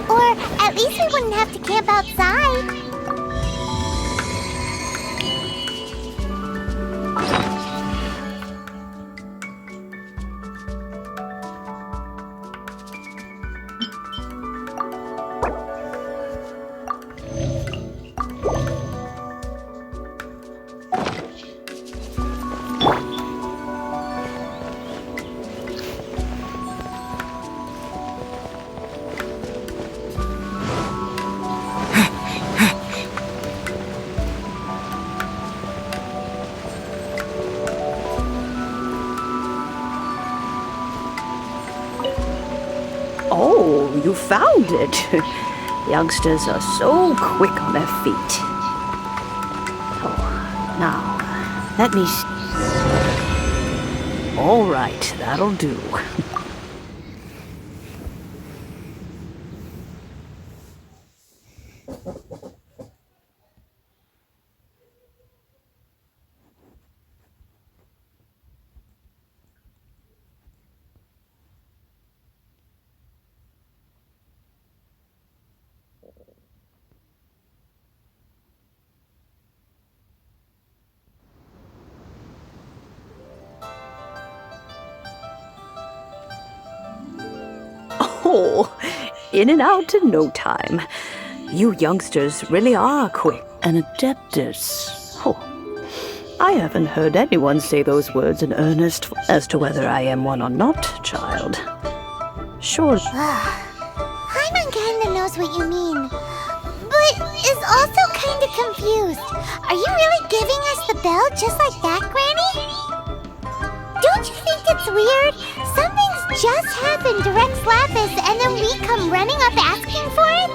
Or at least we wouldn't have to camp outside. Oh, you found it. Youngsters are so quick on their feet. Oh, now, let me see. All right, that'll do. Oh, in and out in no time. You youngsters really are quick. An adeptus. Oh, I haven't heard anyone say those words in earnest. As to whether I am one or not, child. Sure. Paimon kinda knows what you mean, but is also kinda confused. Are you really giving us the bell just like that, Granny? Don't you think it's weird? Something's just happened to Rex Lapis and then we come running up asking for it?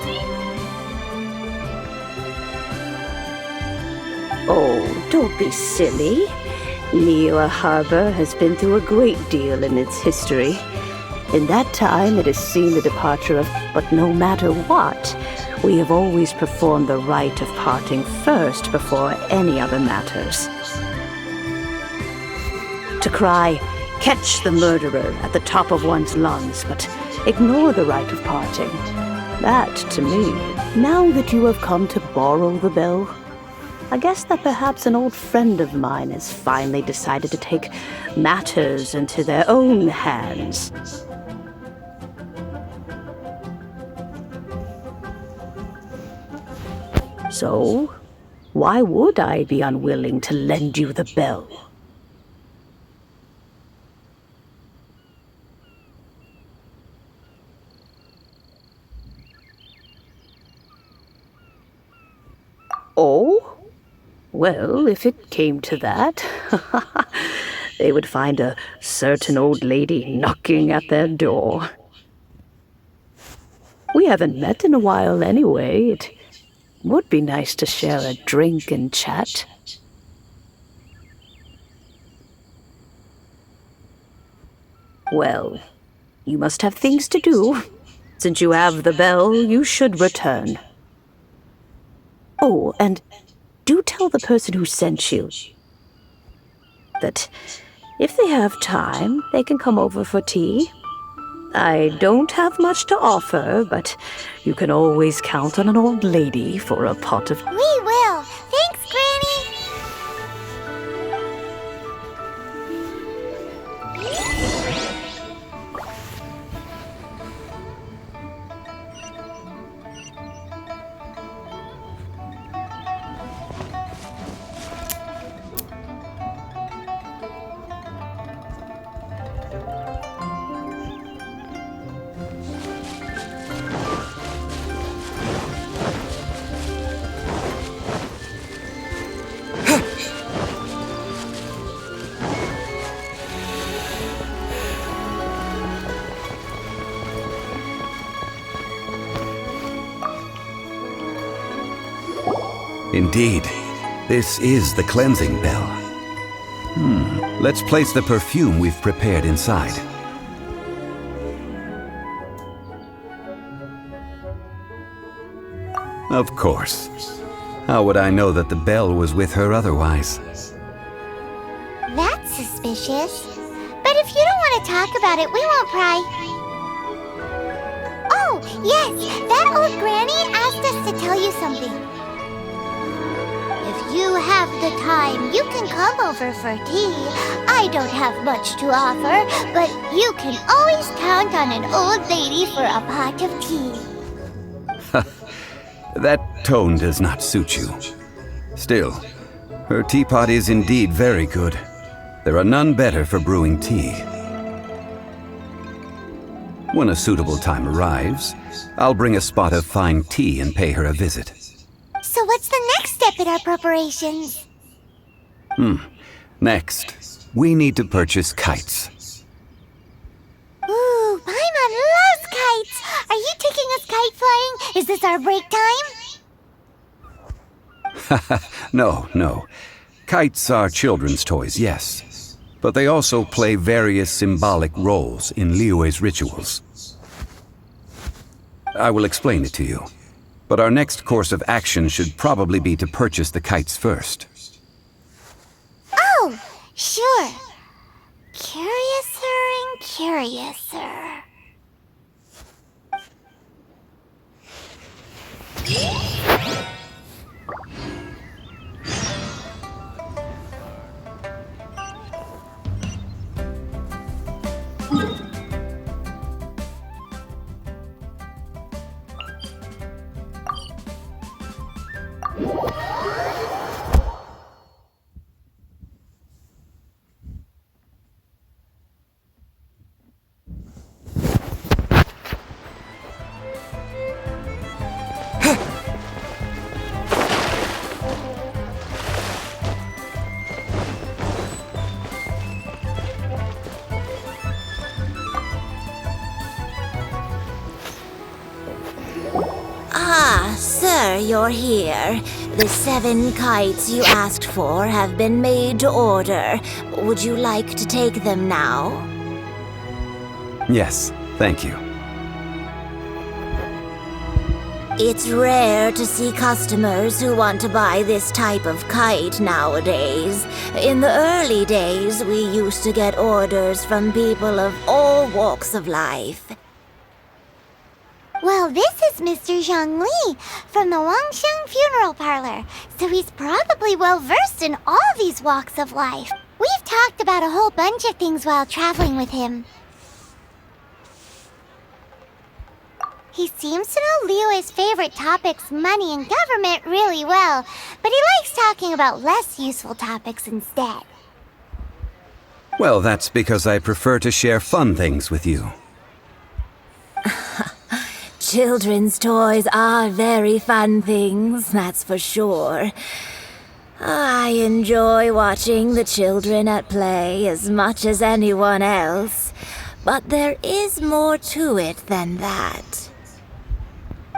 Oh, don't be silly. Liyue Harbor has been through a great deal in its history. In that time, it has seen the departure of... But no matter what, we have always performed the rite of parting first before any other matters. To cry, "Catch the murderer," at the top of one's lungs, but ignore the rite of parting. That, to me, now that you have come to borrow the bell, I guess that perhaps an old friend of mine has finally decided to take matters into their own hands. So, why would I be unwilling to lend you the bell? Oh? Well, if it came to that, they would find a certain old lady knocking at their door. We haven't met in a while anyway. It would be nice to share a drink and chat. Well, you must have things to do. Since you have the bell, you should return. Oh, and do tell the person who sent you that if they have time, they can come over for tea. I don't have much to offer, but you can always count on an old lady for a pot of... We will. Thanks, Granny. Indeed, this is the cleansing bell. Let's place the perfume we've prepared inside. Of course. How would I know that the bell was with her otherwise? That's suspicious. But if you don't want to talk about it, we won't pry. Oh, yes, that old granny asked us to tell you something. If you have the time, you can come over for tea. I don't have much to offer, but you can always count on an old lady for a pot of tea. That tone does not suit you. Still, her teapot is indeed very good. There are none better for brewing tea. When a suitable time arrives, I'll bring a spot of fine tea and pay her a visit. So what's the next step in our preparations? Next, we need to purchase kites. Ooh, Paimon loves kites! Are you taking us kite flying? Is this our break time? No. Kites are children's toys, yes. But they also play various symbolic roles in Liyue's rituals. I will explain it to you. But our next course of action should probably be to purchase the kites first. Oh, sure. Curiouser and curiouser. Ah, sir, you're here. The 7 kites you asked for have been made to order. Would you like to take them now? Yes, thank you. It's rare to see customers who want to buy this type of kite nowadays. In the early days, we used to get orders from people of all walks of life. Well, this is Mr. Zhongli from the Wangsheng Funeral Parlor, so he's probably well-versed in all these walks of life. We've talked about a whole bunch of things while traveling with him. He seems to know Liyue's favorite topics, money and government, really well, but he likes talking about less useful topics instead. Well, that's because I prefer to share fun things with you. Children's toys are very fun things, that's for sure. I enjoy watching the children at play as much as anyone else, but there is more to it than that.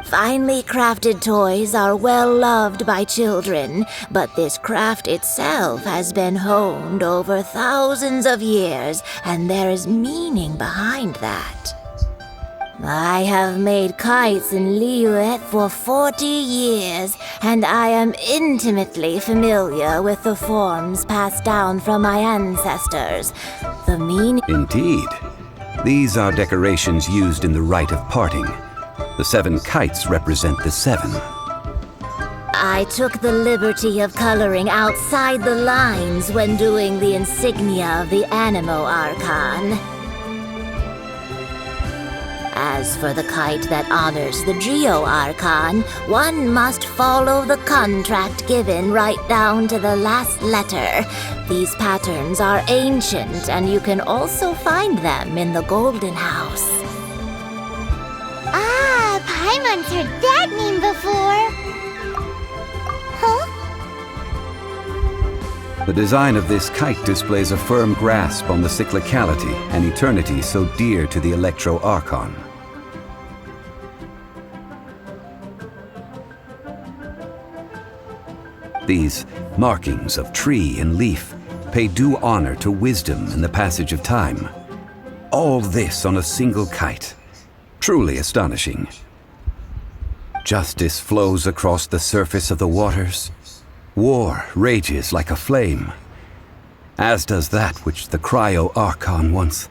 Finely crafted toys are well loved by children, but this craft itself has been honed over thousands of years, and there is meaning behind that. I have made kites in Liyue for 40 years, and I am intimately familiar with the forms passed down from my ancestors. The meaning... Indeed. These are decorations used in the rite of parting. The 7 kites represent the 7. I took the liberty of coloring outside the lines when doing the insignia of the Animo Archon. As for the kite that honors the Geo Archon, one must follow the contract given right down to the last letter. These patterns are ancient, and you can also find them in the Golden House. Ah, Paimon's heard that name before. Huh? The design of this kite displays a firm grasp on the cyclicality and eternity so dear to the Electro Archon. These markings of tree and leaf pay due honor to wisdom and the passage of time. All this on a single kite. Truly astonishing. Justice flows across the surface of the waters. War rages like a flame. as does that which the Cryo-Archon once.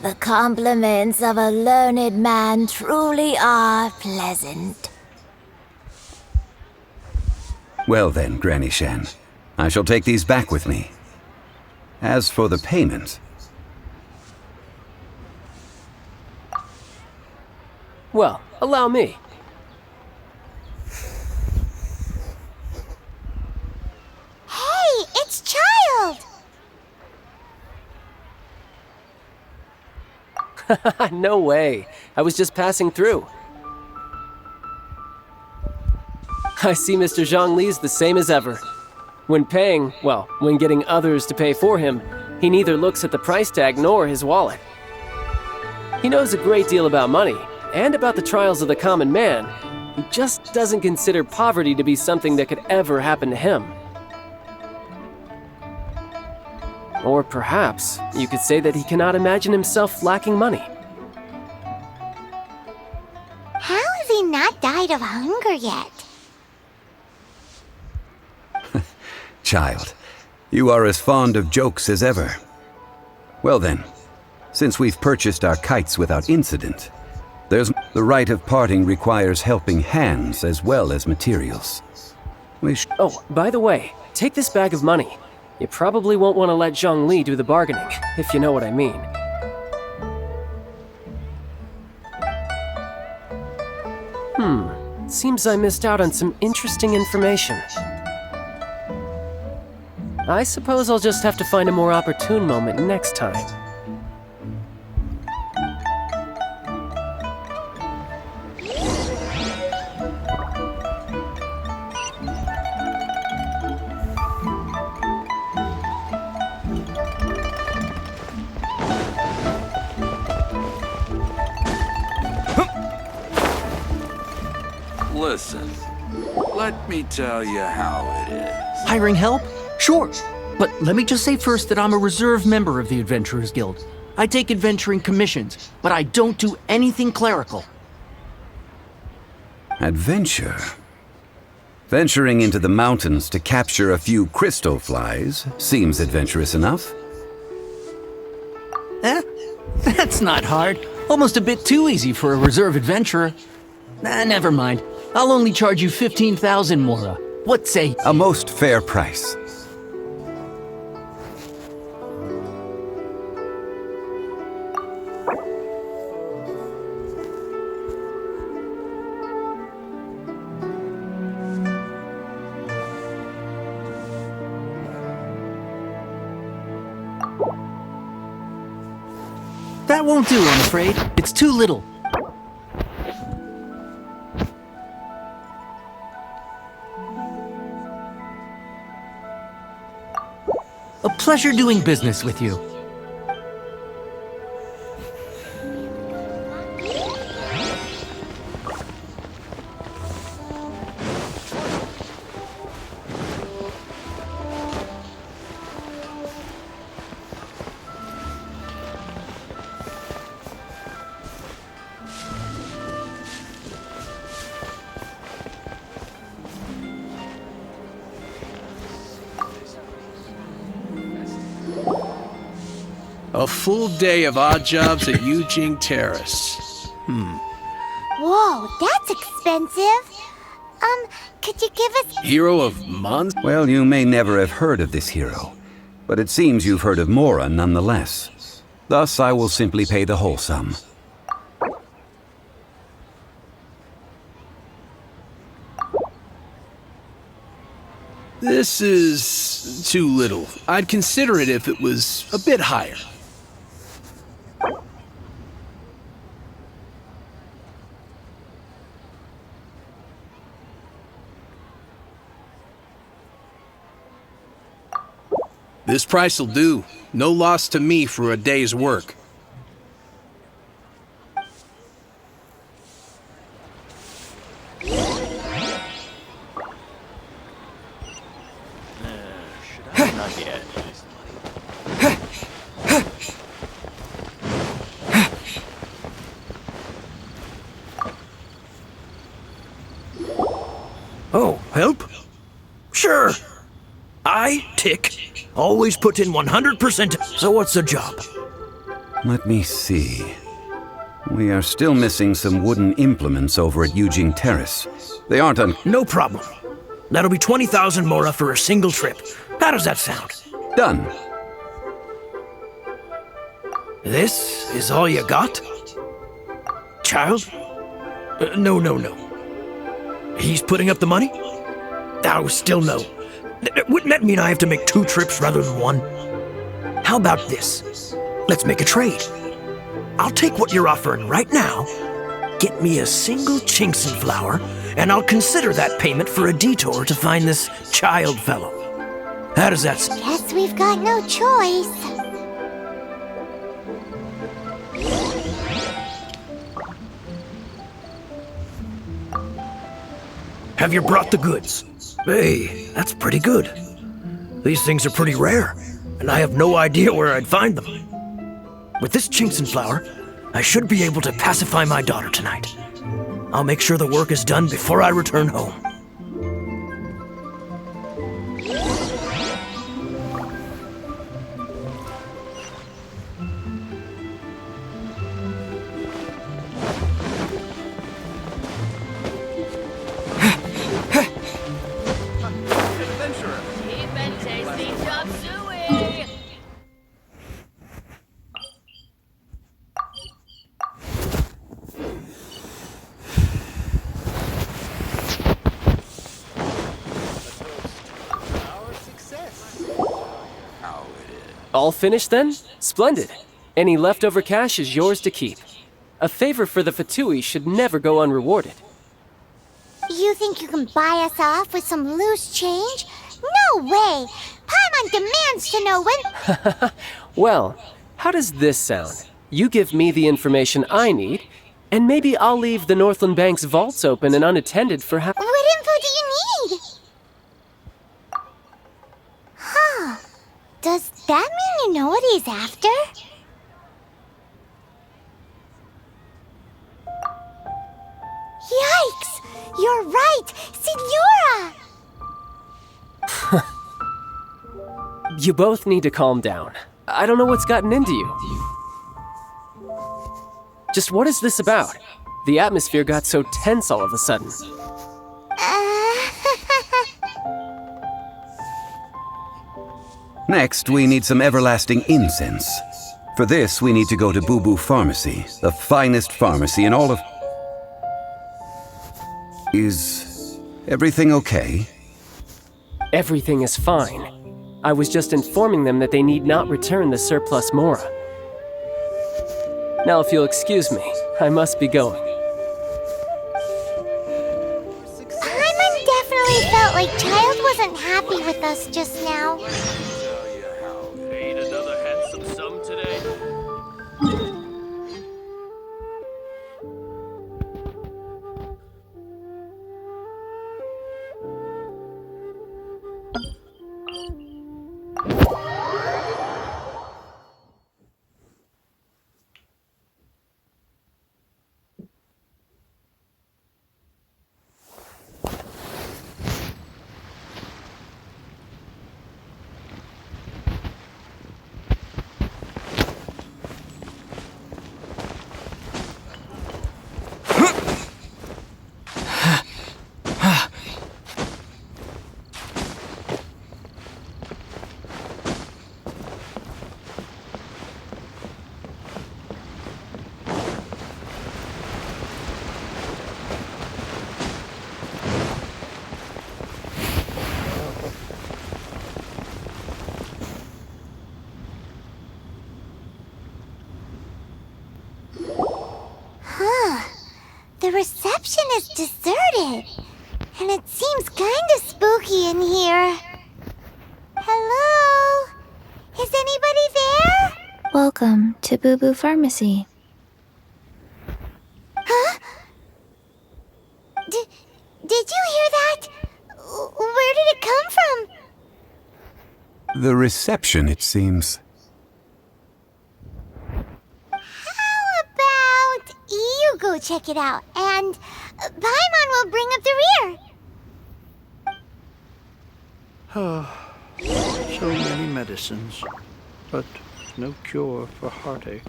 The compliments of a learned man truly are pleasant. Well then, Granny Shan, I shall take these back with me. As for the payment... Well, allow me. Hey, it's Child! No way. I was just passing through. I see Mr. Zhongli's the same as ever. When paying, well, when getting others to pay for him, he neither looks at the price tag nor his wallet. He knows a great deal about money, and about the trials of the common man. He just doesn't consider poverty to be something that could ever happen to him. Or perhaps you could say that he cannot imagine himself lacking money. How has he not died of hunger yet? Child, you are as fond of jokes as ever. Well then, since we've purchased our kites without incident, the rite of parting requires helping hands as well as materials. Oh, by the way, take this bag of money. You probably won't want to let Zhongli do the bargaining, if you know what I mean. Seems I missed out on some interesting information. I suppose I'll just have to find a more opportune moment next time. Listen, let me tell you how it is. Hiring help? Sure. But let me just say first that I'm a reserve member of the Adventurers Guild. I take adventuring commissions, but I don't do anything clerical. Adventure? Venturing into the mountains to capture a few crystal flies seems adventurous enough. That's not hard. Almost a bit too easy for a reserve adventurer. Never mind. I'll only charge you 15,000 Mora. What say? A most fair price. That won't do, I'm afraid. It's too little. A pleasure doing business with you. A full day of odd jobs at Yujing Terrace. Whoa, that's expensive. Could you give us... Hero of Mons? Well, you may never have heard of this hero, but it seems you've heard of Mora nonetheless. Thus, I will simply pay the whole sum. This is too little. I'd consider it if it was a bit higher. This price'll do. No loss to me for a day's work. Not yet. Oh, help? Sure. I, Tick, always put in 100%. So what's the job? Let me see. We are still missing some wooden implements over at Eugene Terrace. They aren't No problem. That'll be 20,000 mora for a single trip. How does that sound? Done. This is all you got? Child? No. He's putting up the money? Oh, still no. Wouldn't that mean I have to make 2 trips rather than 1? How about this? Let's make a trade. I'll take what you're offering right now, get me a single Chinxin flower, and I'll consider that payment for a detour to find this child fellow. How does that sound? Guess we've got no choice. Have you brought the goods? Hey, that's pretty good. These things are pretty rare, and I have no idea where I'd find them. With this Chinxin flower, I should be able to pacify my daughter tonight. I'll make sure the work is done before I return home. All finished then? Splendid. Any leftover cash is yours to keep. A favor for the Fatui should never go unrewarded. You think you can buy us off with some loose change? No way! Paimon demands to know when... Well, how does this sound? You give me the information I need, and maybe I'll leave the Northland Bank's vaults open and unattended for What info do you need? Huh. Does that mean you know what he's after? Yikes! You're right! Signora! You both need to calm down. I don't know what's gotten into you. Just what is this about? The atmosphere got so tense all of a sudden. Next, we need some everlasting incense. For this, we need to go to Boo Boo Pharmacy, the finest pharmacy in all of... Is everything okay? Everything is fine. I was just informing them that they need not return the surplus mora. Now, if you'll excuse me, I must be going. Paimon definitely felt like Child wasn't happy with us just now. Ain't another handsome sum today? The reception is deserted, and it seems kinda spooky in here. Hello? Is anybody there? Welcome to Boo Boo Pharmacy. Huh? Did you hear that? Where did it come from? The reception, it seems. You go check it out, and Paimon will bring up the rear. So many medicines, but no cure for heartache.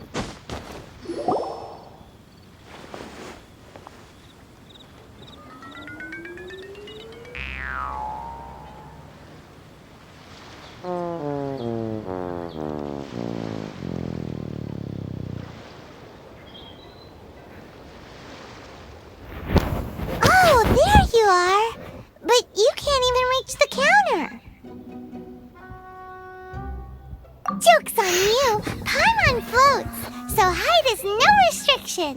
Oh, there you are! But you can't even reach the counter! Joke's on you! Paimon floats, so height is no restriction!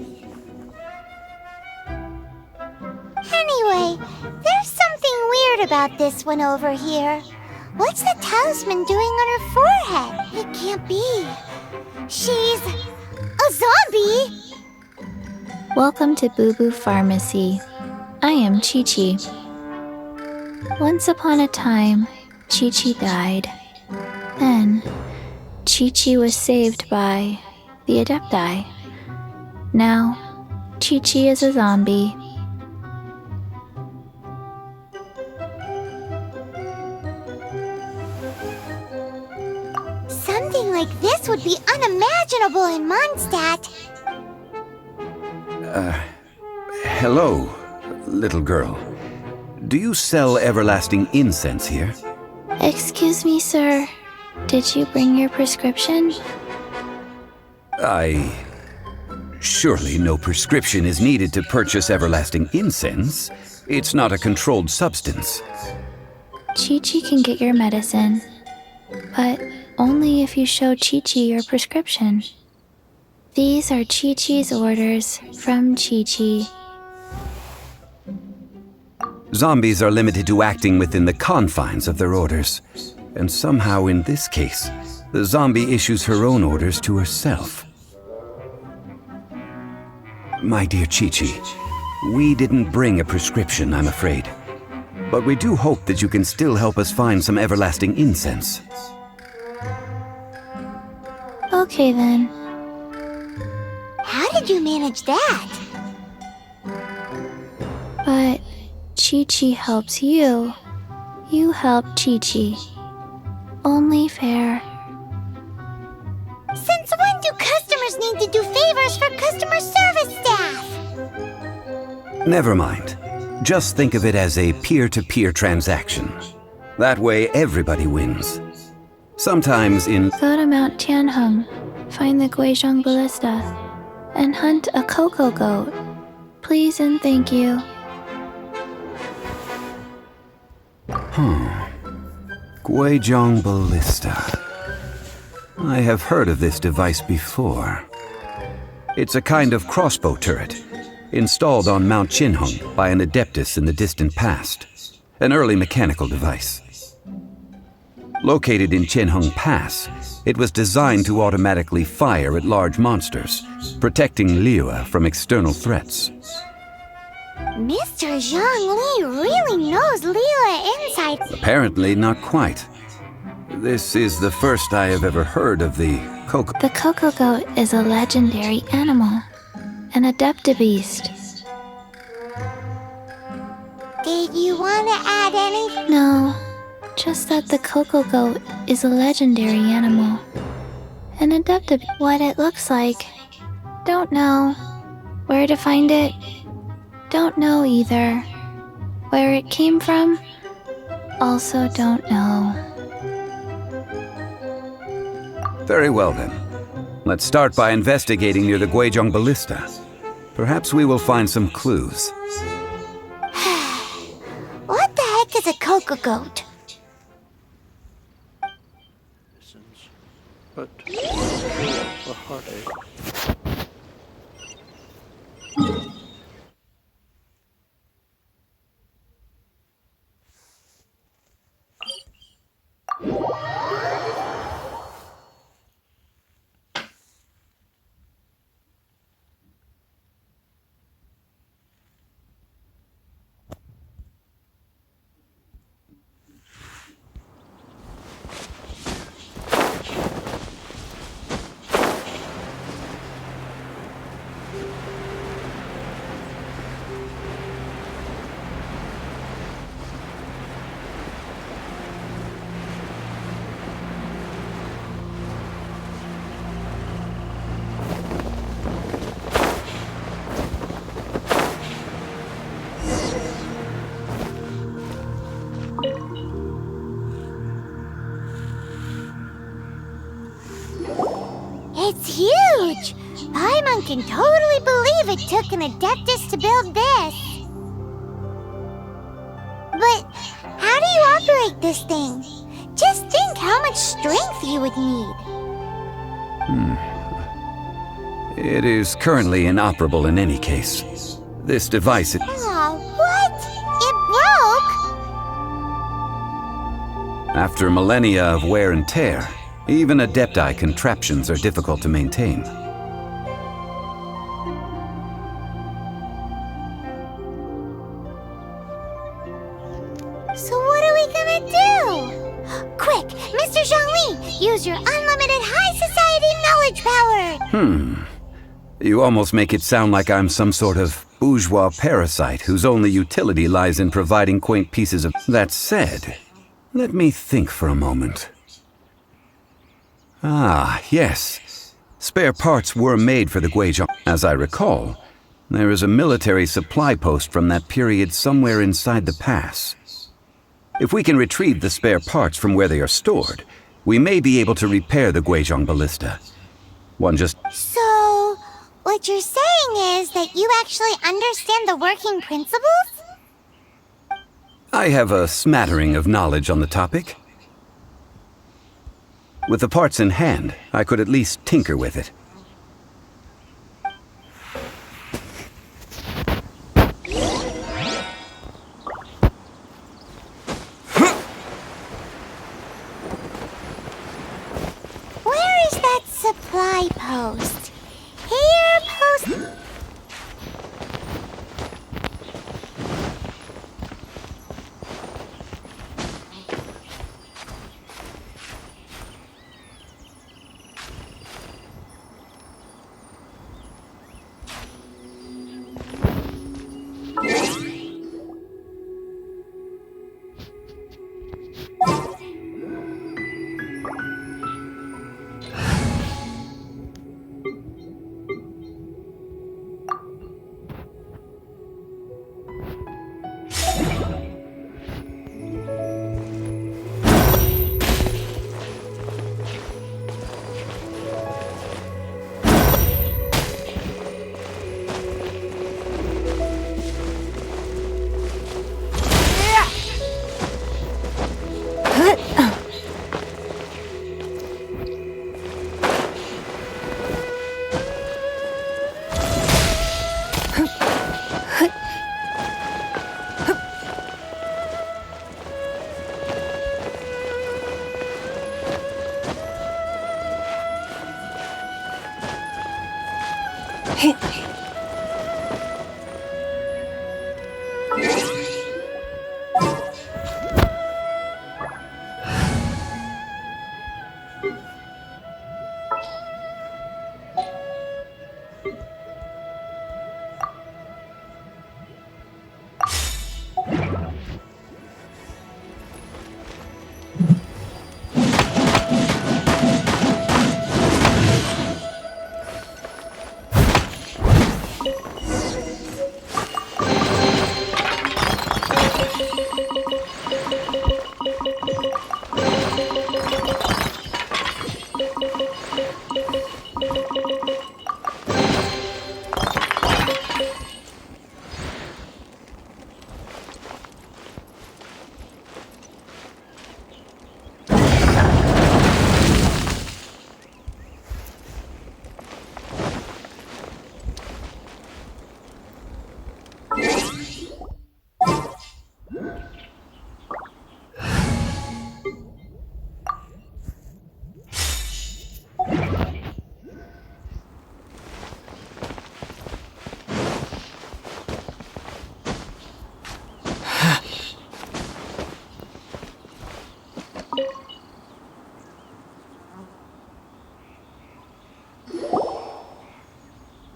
Anyway, there's something weird about this one over here. What's the talisman doing on her forehead? It can't be. She's a zombie! Welcome to Boo Boo Pharmacy. I am Chi-Chi. Once upon a time, Chi-Chi died. Then, Chi-Chi was saved by the Adepti. Now, Chi-Chi is a zombie. Something like this would be unimaginable in Mondstadt. Hello, little girl. Do you sell everlasting incense here? Excuse me, sir. Did you bring your prescription? Surely no prescription is needed to purchase everlasting incense. It's not a controlled substance. Chi-Chi can get your medicine, but only if you show Chi-Chi your prescription. These are Chi-Chi's orders from Chi-Chi. Zombies are limited to acting within the confines of their orders. And somehow in this case, the zombie issues her own orders to herself. My dear Chi-Chi, we didn't bring a prescription, I'm afraid. But we do hope that you can still help us find some everlasting incense. Okay then. How did you manage that? But Chi-Chi helps you. You help Chi-Chi. Only fair. Since when do customers need to do favors for customer service staff? Never mind. Just think of it as a peer-to-peer transaction. That way everybody wins. Sometimes in... Go to Mount Tianheng, find the Guizhong Ballista, and hunt a cocoa goat. Please and thank you. Guizhong Ballista. I have heard of this device before. It's a kind of crossbow turret, installed on Mount Qinheng by an adeptus in the distant past. An early mechanical device. Located in Qinheng Pass, it was designed to automatically fire at large monsters, protecting Liyue from external threats. Mr. Zhang Li really knows Liyue inside. Apparently not quite. This is the first I have ever heard of the cocoa. The cocoa goat is a legendary animal, an adeptabeast. Did you want to add anything? No, just that the cocoa goat is a legendary animal. An adeptabeast. What it looks like. Don't know. Where to find it? Don't know either. Where it came from? Also don't know. Very well then. Let's start by investigating near the Guizhong Ballista. Perhaps we will find some clues. What the heck is a cocoa goat? But for heartache. It's huge! Paimon can totally believe it took an Adeptus to build this. But how do you operate this thing? Just think how much strength you would need. It is currently inoperable in any case. This device... Oh, what? It broke? After millennia of wear and tear, even Adepti contraptions are difficult to maintain. So what are we gonna do? Quick, Mr. Zhongli, use your unlimited high society knowledge power! You almost make it sound like I'm some sort of bourgeois parasite whose only utility lies in providing quaint pieces of... That said, let me think for a moment. Ah, yes. Spare parts were made for the Guizhong. As I recall, there is a military supply post from that period somewhere inside the pass. If we can retrieve the spare parts from where they are stored, we may be able to repair the Guizhong ballista. One just... So, what you're saying is that you actually understand the working principles? I have a smattering of knowledge on the topic. With the parts in hand, I could at least tinker with it. Where is that supply post? Here, post...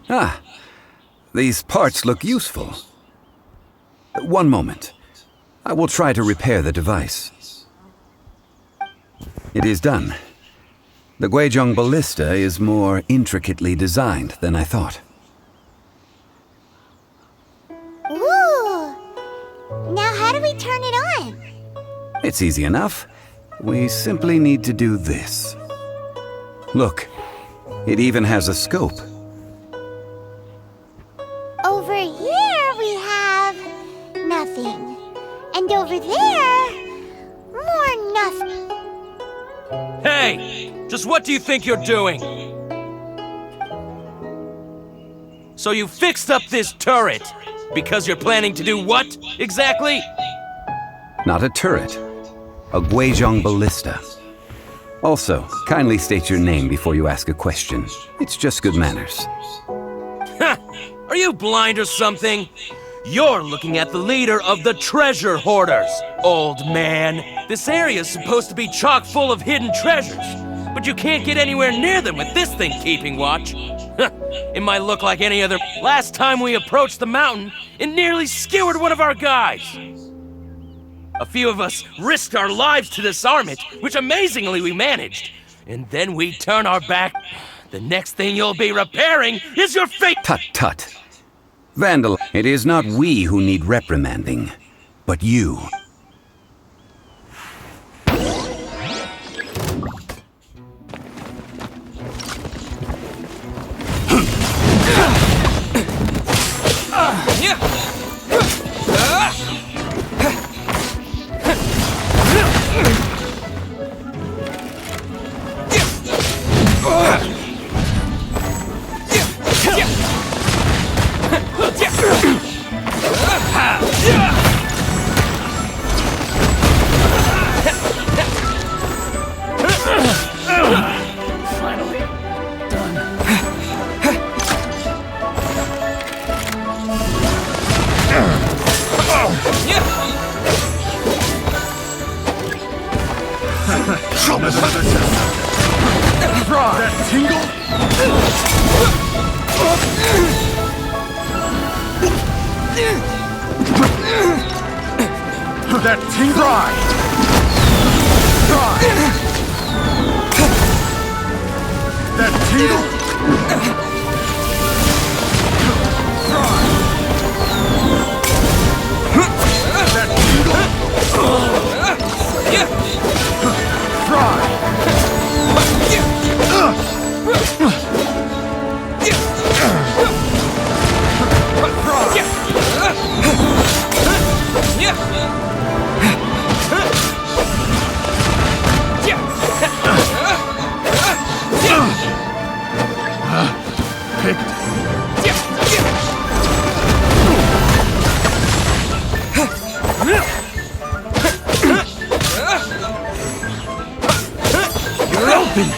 Ah, these parts look useful. One moment. I will try to repair the device. It is done. The Guizhong ballista is more intricately designed than I thought. Ooh! Now how do we turn it on? It's easy enough. We simply need to do this. Look, It even has a scope. Over here we have nothing. And over there, more nothing. Hey! Just what do you think you're doing? So you fixed up this turret because you're planning to do what, exactly? Not a turret. A Guizhong ballista. Also, kindly state your name before you ask a question. It's just good manners. Ha! Are you blind or something? You're looking at the leader of the treasure hoarders, old man. This area's supposed to be chock full of hidden treasures, but you can't get anywhere near them with this thing keeping watch. It might look like any other. Last time we approached the mountain, it nearly skewered one of our guys. A few of us risked our lives to disarm it, which amazingly we managed. And then we turn our back. The next thing you'll be repairing is your fate. Tut tut. Vandal, it is not we who need reprimanding, but you. Finally, done. Show me another test. That tingle? That tingle? That tingle? That You're open!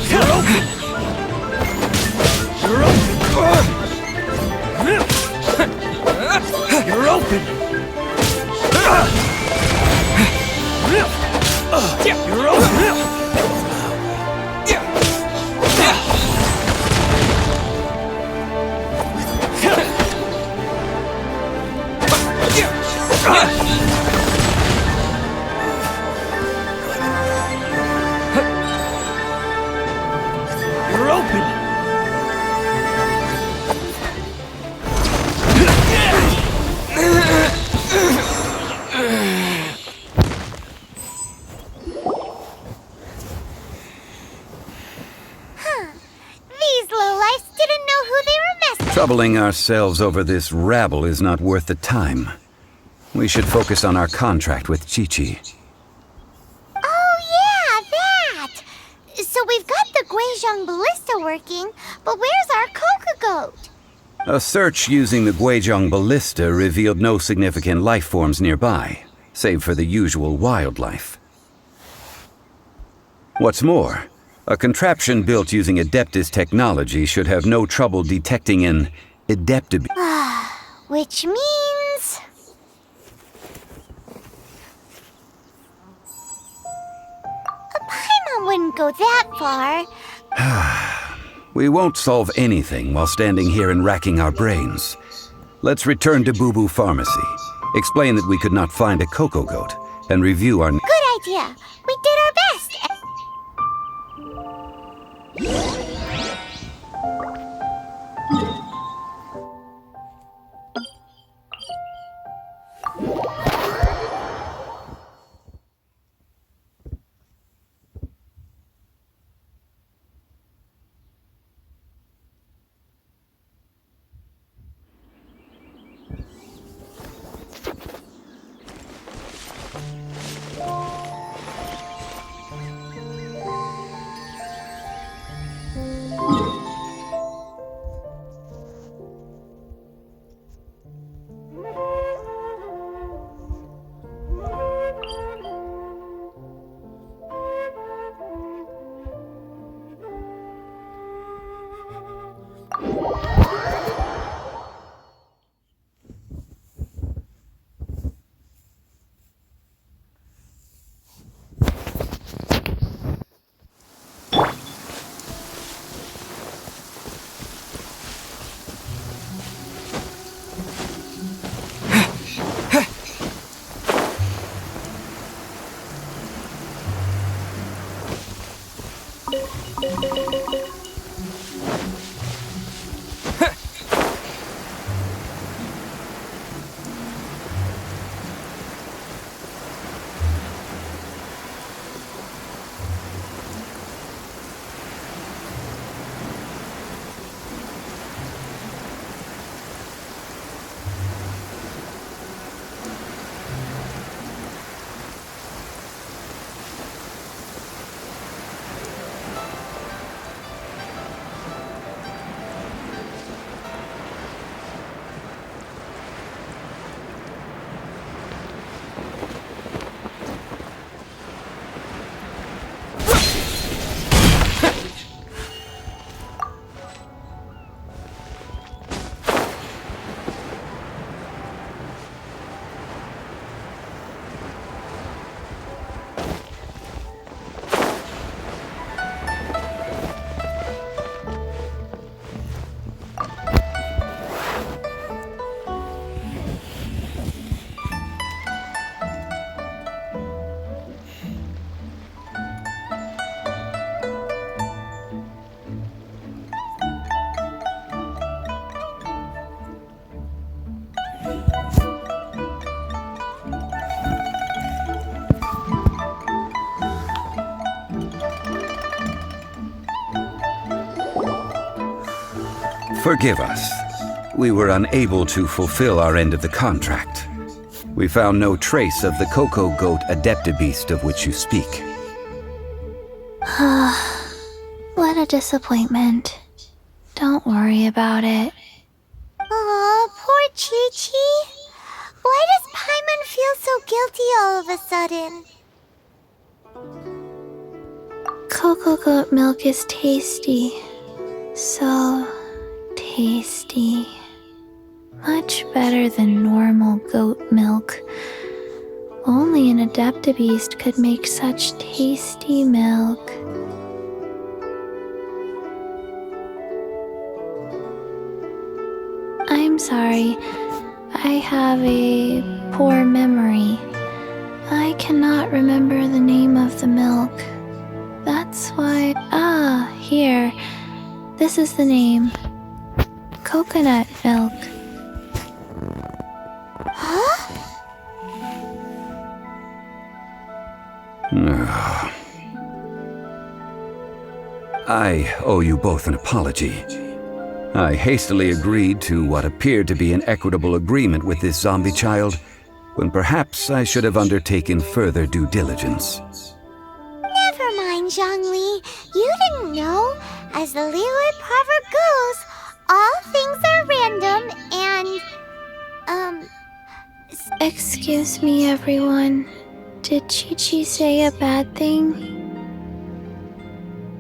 You're open! You're open! You're open! You're open! You're open! These lowlifes didn't know who they were messing. Troubling ourselves over this rabble is not worth the time. We should focus on our contract with Chi-Chi. Oh yeah, that! So we've got the Guizhong ballista working, but where's our Coca goat? A search using the Guizhong ballista revealed no significant life forms nearby, save for the usual wildlife. What's more, a contraption built using Adeptus technology should have no trouble detecting an Adeptib. Which means... a Paimon wouldn't go that far. We won't solve anything while standing here and racking our brains. Let's return to Boo Boo Pharmacy, explain that we could not find a Coco Goat, and review our... Good idea. We did our best. Forgive us. We were unable to fulfill our end of the contract. We found no trace of the Cocoa Goat Adeptabeast of which you speak. What a disappointment. Don't worry about it. Aw, poor Chi-Chi. Why does Paimon feel so guilty all of a sudden? Cocoa goat milk is tasty. So tasty. Much better than normal goat milk. Only an Adeptabeast could make such tasty milk. I'm sorry. I have a poor memory. I cannot remember the name of the milk. That's why... here. This is the name. Coconut milk. Huh? I owe you both an apology. I hastily agreed to what appeared to be an equitable agreement with this zombie child, when perhaps I should have undertaken further due diligence. Never mind, Zhongli. You didn't know. As the Liyue proverb goes, all things are random and... Excuse me, everyone. Did Chi-Chi say a bad thing?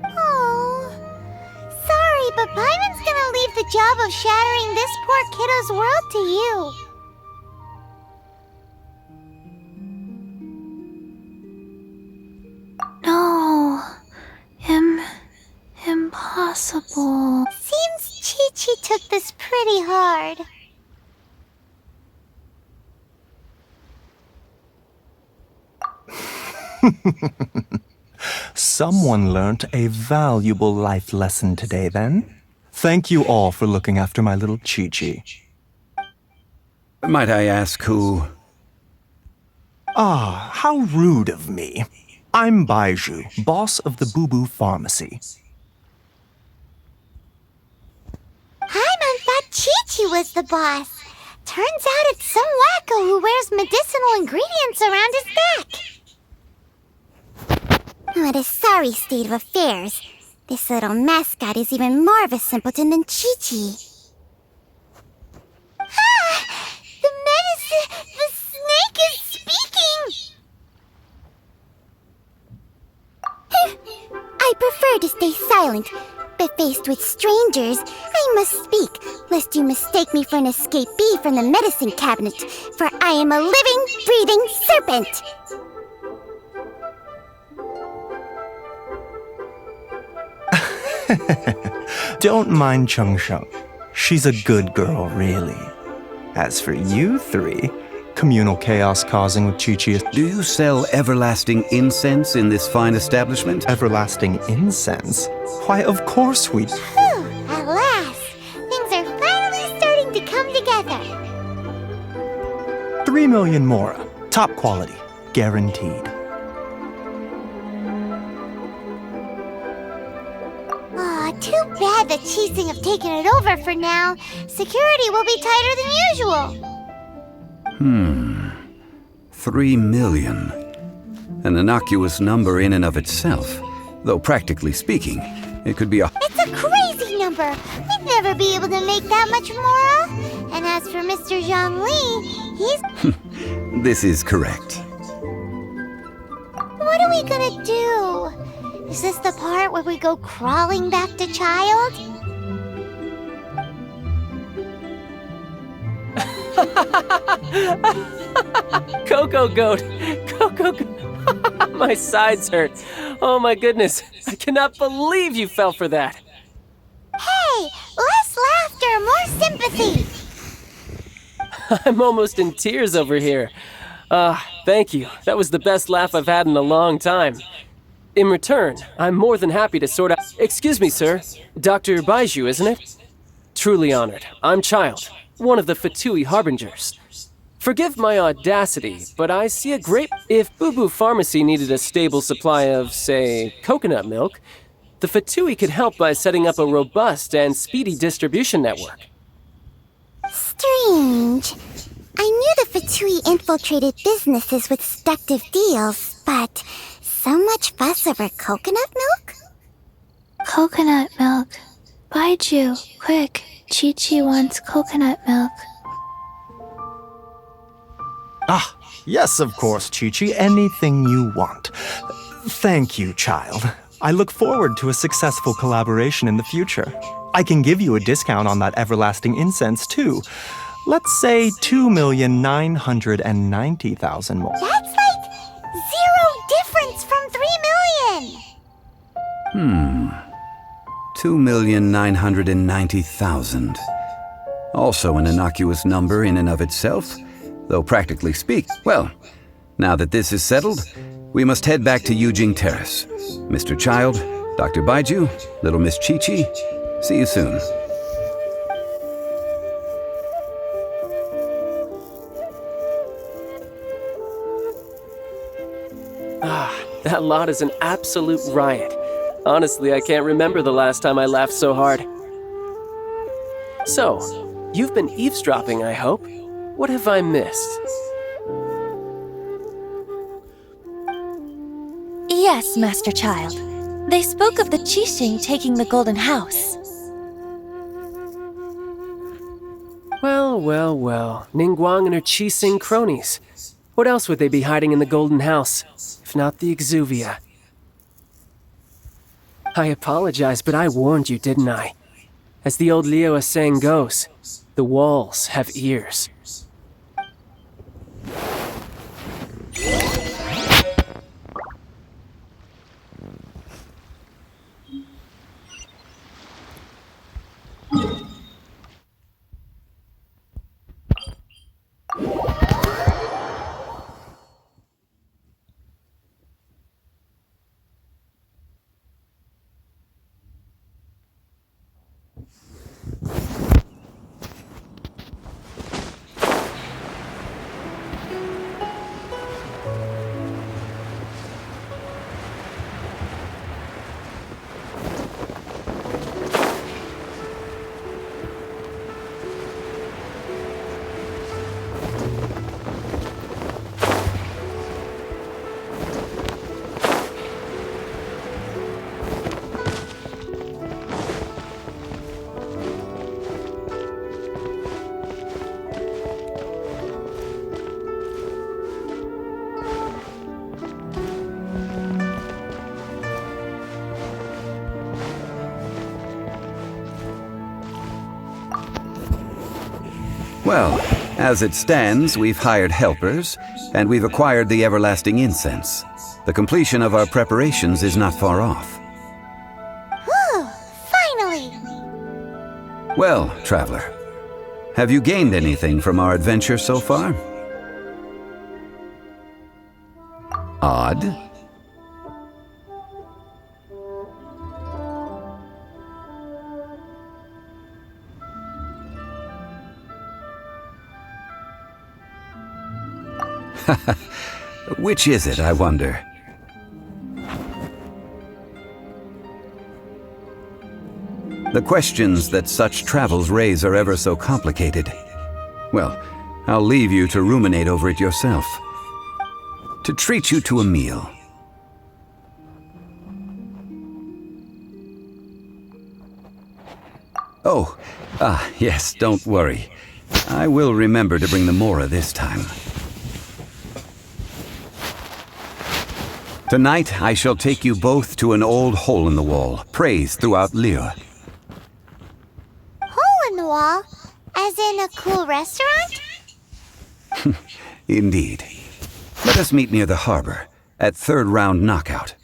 Oh... Sorry, but Paimon's gonna leave the job of shattering this poor kiddo's world to you. No. Impossible. Seems Chi-Chi took this pretty hard. Someone learnt a valuable life lesson today, then. Thank you all for looking after my little Chi-Chi. Might I ask who... Ah, how rude of me. I'm Baiju, boss of the Boo Boo Pharmacy. Paimon thought Chi-Chi was the boss. Turns out it's some wacko who wears medicinal ingredients around his neck. What a sorry state of affairs. This little mascot is even more of a simpleton than Chi-Chi. Ah! The snake is speaking! I prefer to stay silent, but faced with strangers, I must speak, lest you mistake me for an escapee from the medicine cabinet, for I am a living, breathing serpent! Don't mind Chung Sheng. She's a good girl, really. As for you three, communal chaos causing with Chi-Chi. Do you sell everlasting incense in this fine establishment? Everlasting incense? Why, of course we... Whew, at last! Things are finally starting to come together. 3 million mora. Top quality. Guaranteed. Aw, too bad the Qixing have taken it over for now. Security will be tighter than usual. 3 million. An innocuous number in and of itself. Though practically speaking, it could be a... It's a crazy number. We'd never be able to make that much mora. And as for Mr. Zhongli, he's... This is correct. What are we gonna do? Is this the part where we go crawling back to child? Cocoa Goat! Cocoa Goat! My sides hurt. Oh my goodness. I cannot believe you fell for that. Hey! Less laughter, more sympathy! I'm almost in tears over here. Thank you. That was the best laugh I've had in a long time. In return, I'm more than happy to sort out... Excuse me, sir. Dr. Baiju, isn't it? Truly honored. I'm Child, one of the Fatui Harbingers. Forgive my audacity, but I see a great... If Boo Boo Pharmacy needed a stable supply of, say, coconut milk, The Fatui could help by setting up a robust and speedy distribution network. Strange. I knew the Fatui infiltrated businesses with seductive deals, but so much fuss over coconut milk? Coconut milk. Baiju, quick. Chi-Chi wants coconut milk. Ah, yes, of course, Chi-Chi. Anything you want. Thank you, child. I look forward to a successful collaboration in the future. I can give you a discount on that everlasting incense, too. Let's say 2,990,000 more. That's like 0 difference from 3 million! 2,990,000. Also an innocuous number in and of itself, though practically speak. Well, now that this is settled, we must head back to Yujing Terrace. Mr. Child, Dr. Baiju, Little Miss Chi-Chi, see you soon. That lot is an absolute riot. Honestly, I can't remember the last time I laughed so hard. So, you've been eavesdropping, I hope. What have I missed? Yes, Master Child. They spoke of the Qixing taking the Golden House. Well, well, well. Ningguang and her Qixing cronies. What else would they be hiding in the Golden House, if not the Exuvia? I apologize, but I warned you, didn't I? As the old Liyue saying goes, the walls have ears. Well, as it stands, we've hired helpers, and we've acquired the everlasting incense. The completion of our preparations is not far off. Whew, finally! Well, traveler, have you gained anything from our adventure so far? Odd. Which is it, I wonder? The questions that such travels raise are ever so complicated. Well, I'll leave you to ruminate over it yourself. To treat you to a meal. Oh, yes, don't worry. I will remember to bring the Mora this time. Tonight, I shall take you both to an old hole in the wall, praised throughout Liyue. Hole in the wall? As in a cool restaurant? Indeed. Let us meet near the harbor, at third round knockout.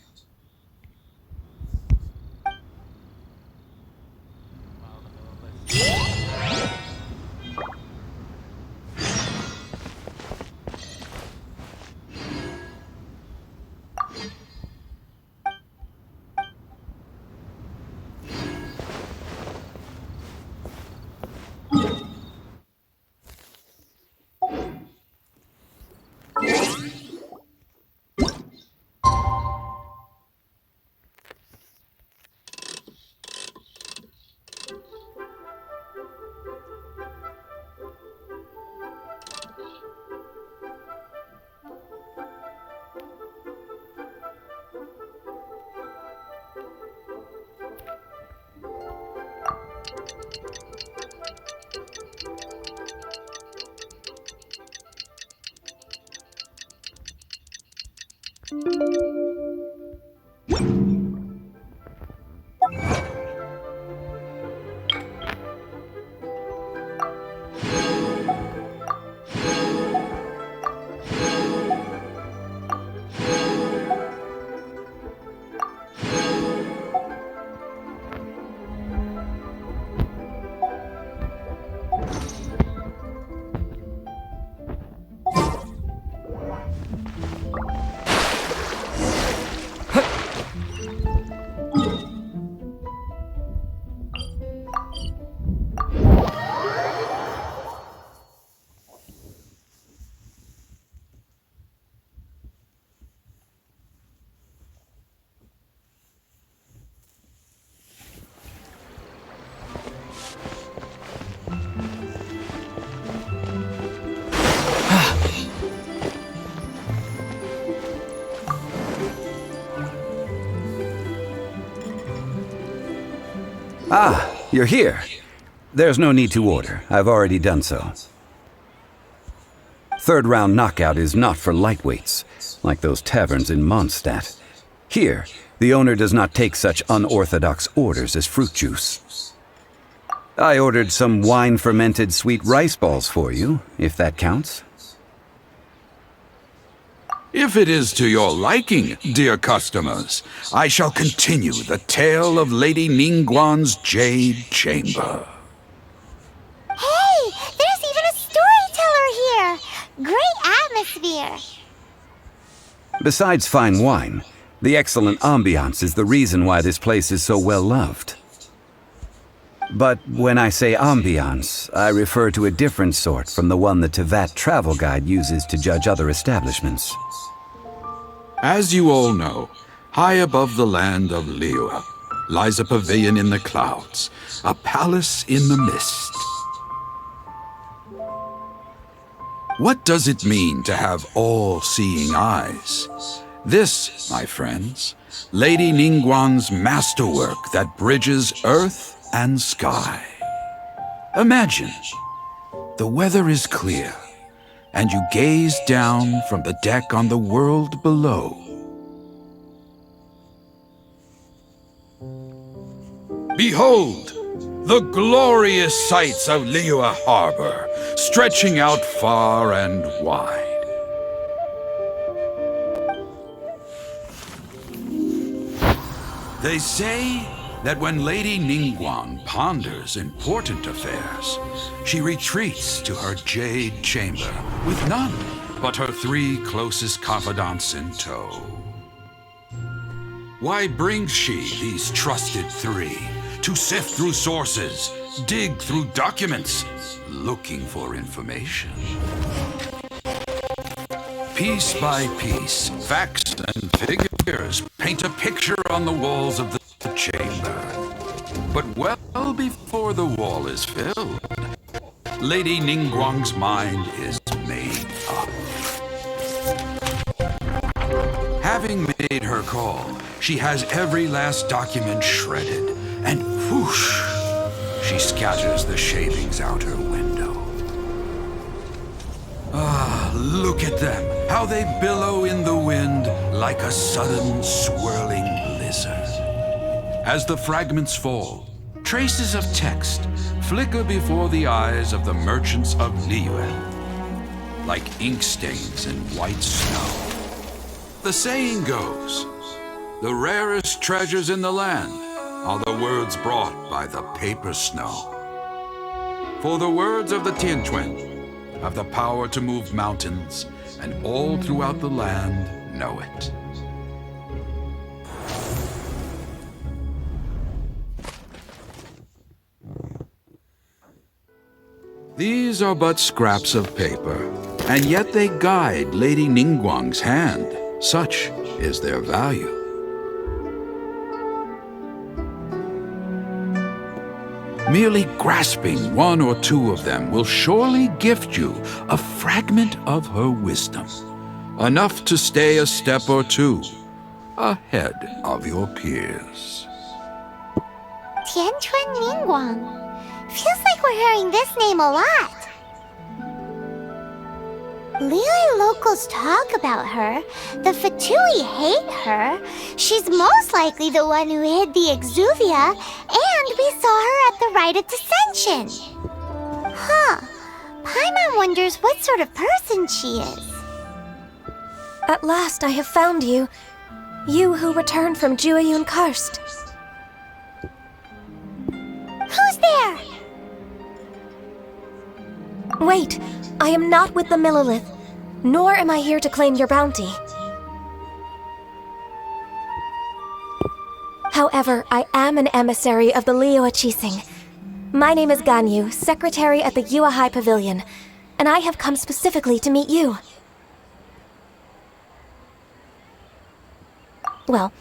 Ah, you're here. There's no need to order. I've already done so. Third round knockout is not for lightweights, like those taverns in Mondstadt. Here, the owner does not take such unorthodox orders as fruit juice. I ordered some wine-fermented sweet rice balls for you, if that counts. If it is to your liking, dear customers, I shall continue the tale of Lady Ningguang's Jade Chamber. Hey, there's even a storyteller here! Great atmosphere! Besides fine wine, the excellent ambiance is the reason why this place is so well loved. But when I say ambiance, I refer to a different sort from the one the Tevat travel guide uses to judge other establishments. As you all know, high above the land of Liyue lies a pavilion in the clouds, a palace in the mist. What does it mean to have all-seeing eyes? This, my friends, Lady Ningguang's masterwork that bridges earth and sky. Imagine, the weather is clear, and you gaze down from the deck on the world below. Behold, the glorious sights of Liyue Harbor, stretching out far and wide. They say that when Lady Ningguang ponders important affairs, she retreats to her jade chamber with none but her 3 closest confidants in tow. Why brings she these trusted 3 to sift through sources, dig through documents, looking for information? Piece by piece, facts and figures paint a picture on the walls of the chamber. But well before the wall is filled, Lady Ningguang's mind is made up. Having made her call, she has every last document shredded, and whoosh, she scatters the shavings out her window. Ah, look at them, how they billow in the wind like a sudden swirling blizzard. As the fragments fall, traces of text flicker before the eyes of the merchants of Liyue, like ink stains in white snow. The saying goes, the rarest treasures in the land are the words brought by the paper snow. For the words of the Tianquan have the power to move mountains, and all throughout the land know it. These are but scraps of paper, and yet they guide Lady Ningguang's hand. Such is their value. Merely grasping 1 or 2 of them will surely gift you a fragment of her wisdom, enough to stay a step or 2 ahead of your peers. Tianquan Ningguang. Feels like we're hearing this name a lot. Liyue locals talk about her. The Fatui hate her. She's most likely the one who hid the Exuvia, and we saw her at the rite of Descension. Huh. Paimon wonders what sort of person she is. At last I have found you. You who returned from Jueyun Karst. Who's there? Wait, I am not with the Millilith, nor am I here to claim your bounty. However, I am an emissary of the Liyue Qixing. My name is Ganyu, secretary at the Yua High Pavilion, and I have come specifically to meet you. Well,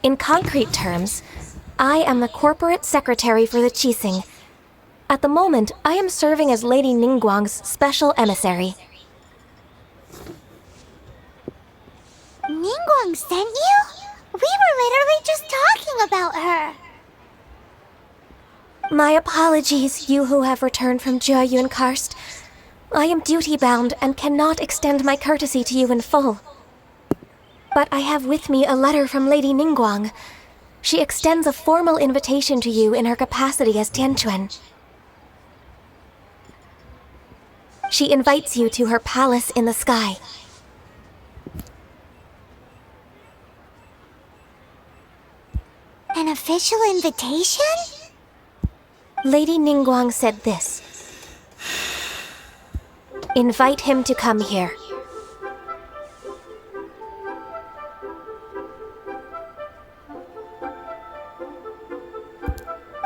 in concrete terms, I am the corporate secretary for the Qixing. At the moment, I am serving as Lady Ningguang's special emissary. Ningguang sent you? We were literally just talking about her. My apologies, you who have returned from Jueyun Karst. I am duty-bound and cannot extend my courtesy to you in full. But I have with me a letter from Lady Ningguang. She extends a formal invitation to you in her capacity as Tianquan. She invites you to her palace in the sky. An official invitation? Lady Ningguang said this. Invite him to come here.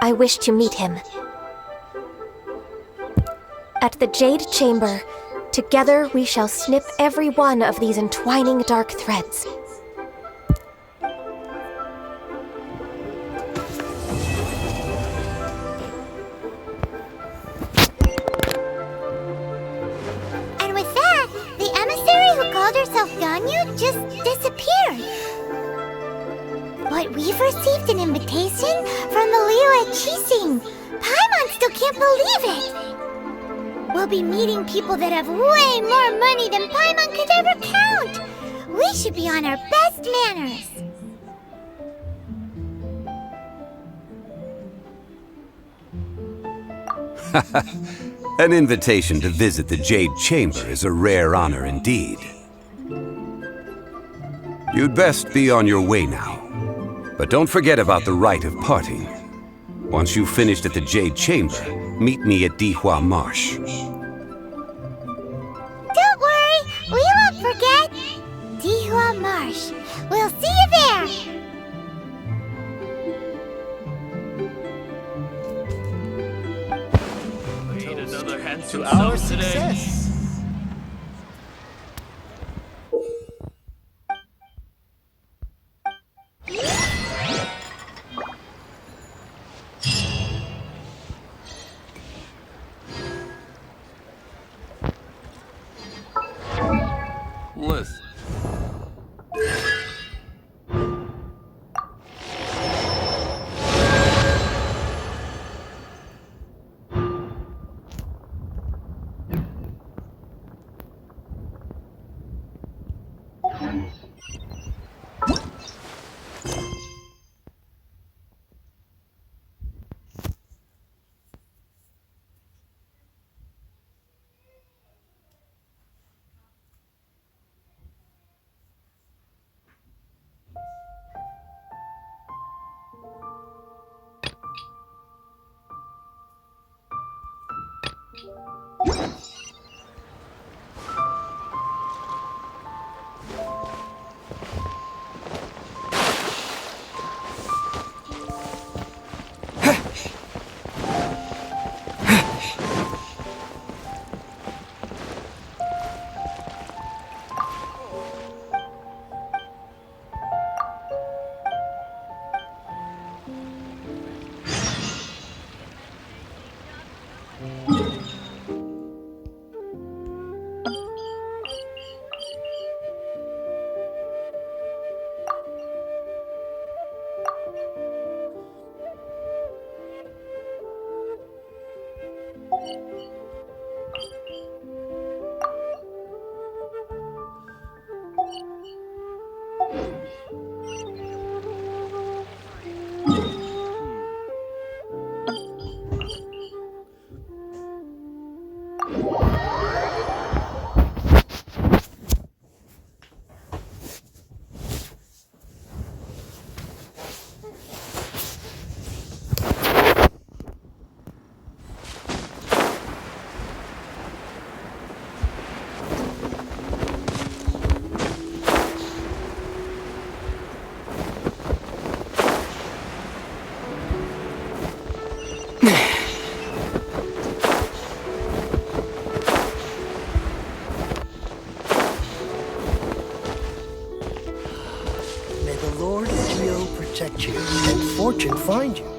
I wish to meet him. At the Jade Chamber, together we shall snip every one of these entwining dark threads. And with that, the emissary who called herself Ganyu just disappeared. But we've received an invitation from the Liyue Qixing. Paimon still can't believe it. We'll be meeting people that have way more money than Paimon could ever count. We should be on our best manners. An invitation to visit the Jade Chamber is a rare honor indeed. You'd best be on your way now. But don't forget about the rite of parting. Once you've finished at the Jade Chamber, meet me at Dihua Marsh. Don't worry, we won't forget. Dihua Marsh. We'll see you there. Need another handsome To our sum today. success. Listen. Lord Geo protect you and fortune find you.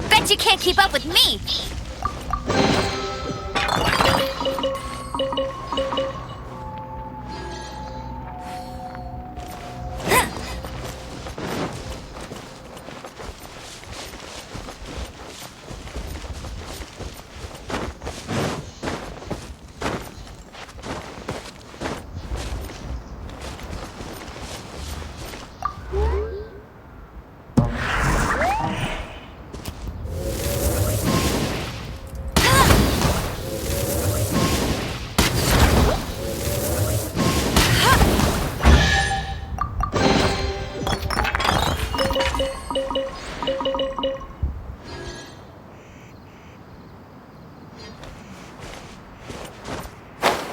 Bet you can't keep up with me!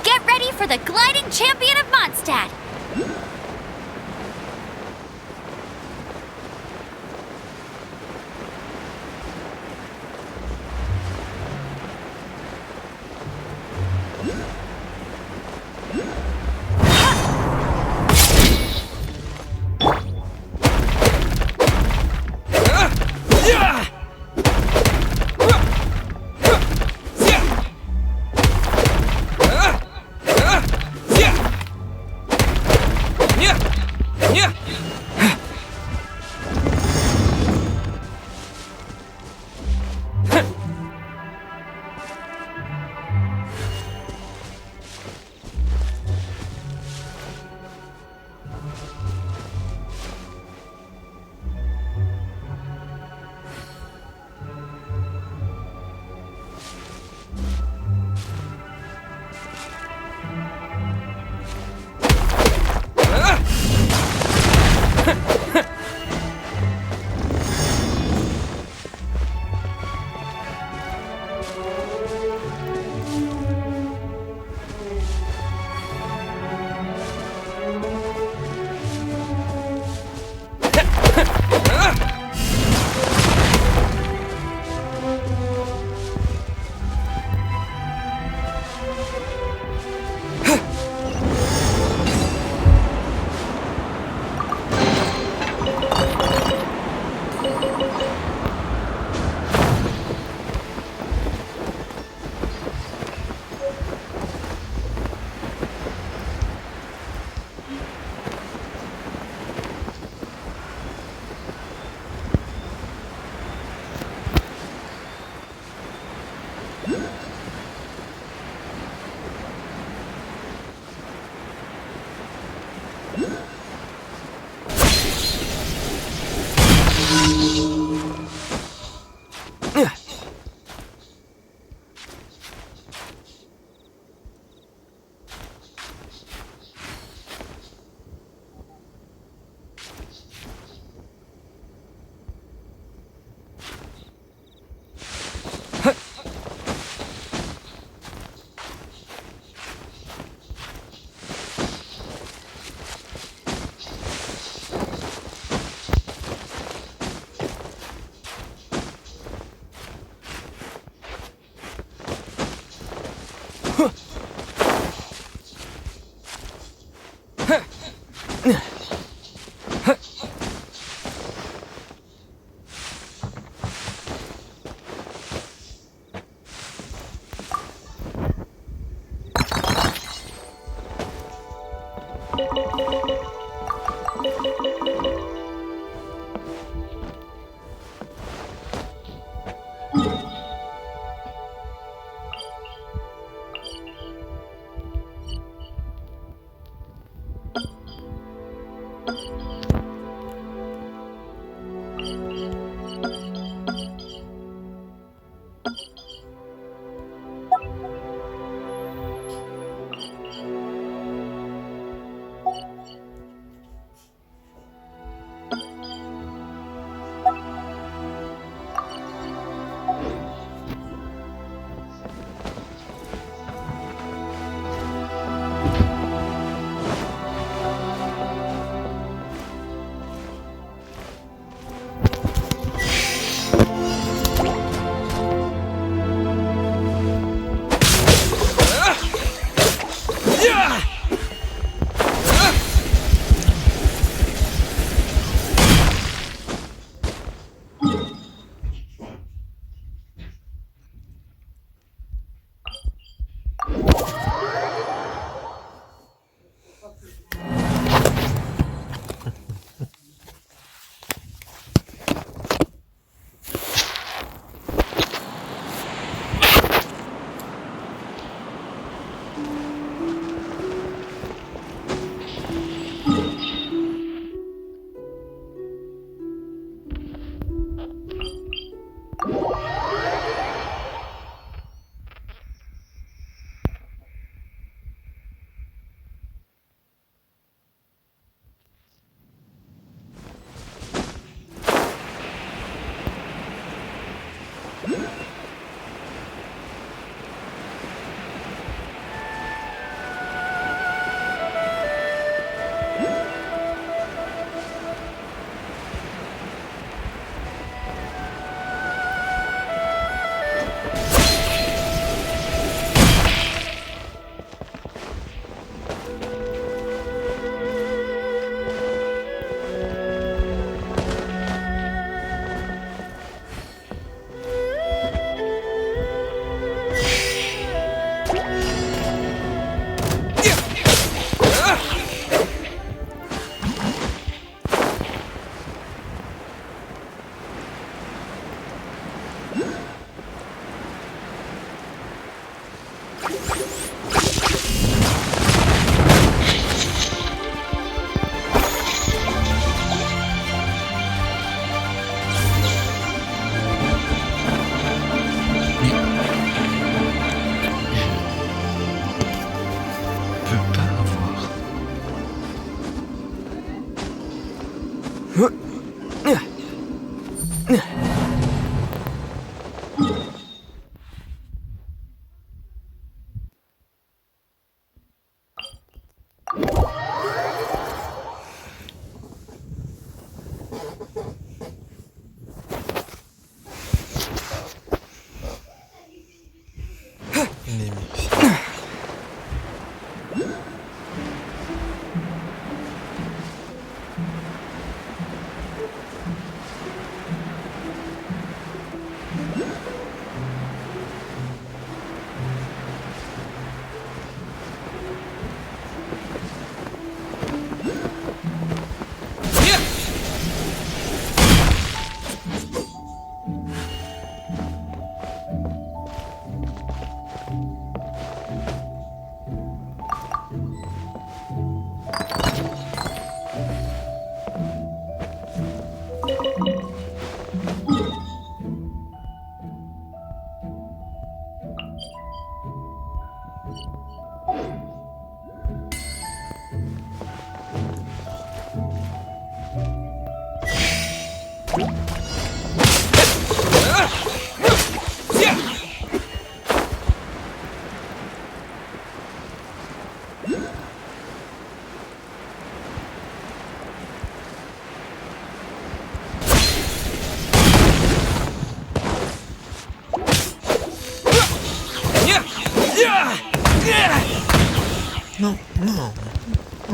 Get ready for the gliding champion of Mondstadt!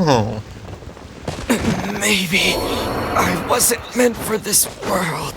Oh. Maybe I wasn't meant for this world.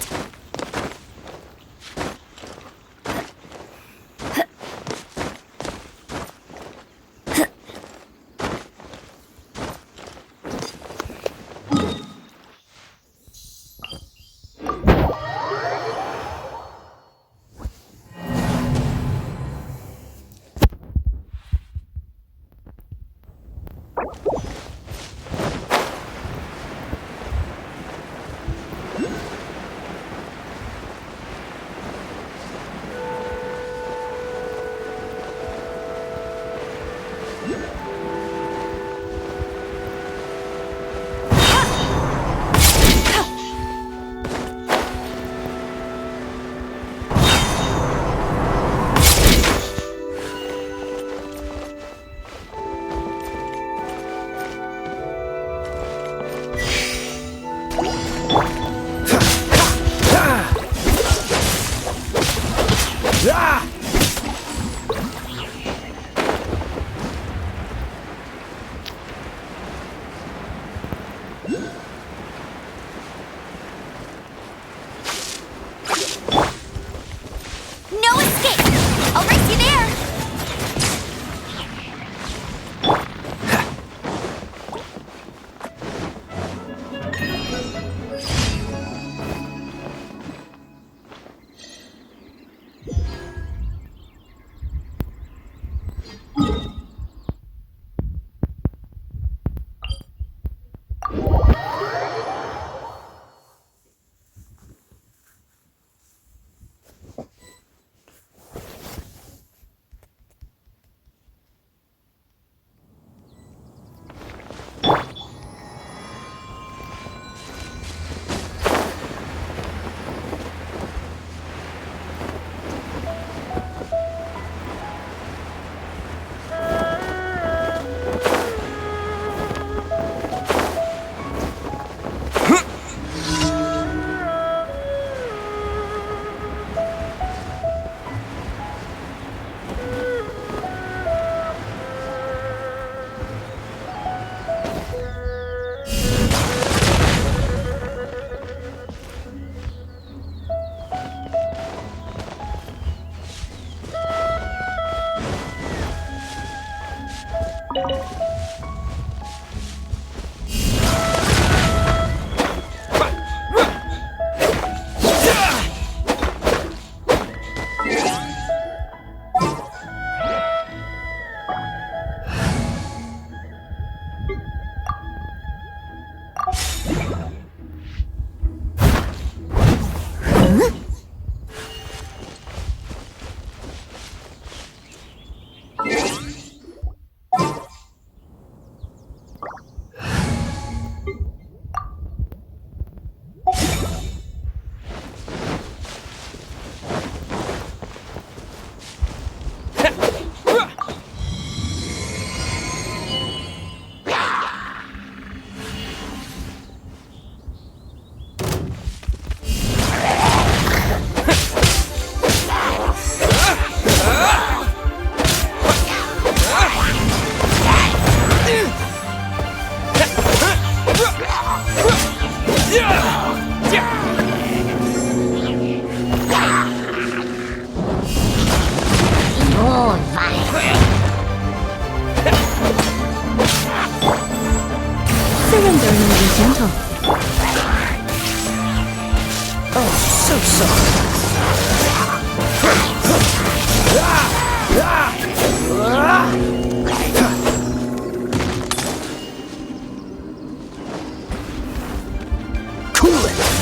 so sorry. Cool it.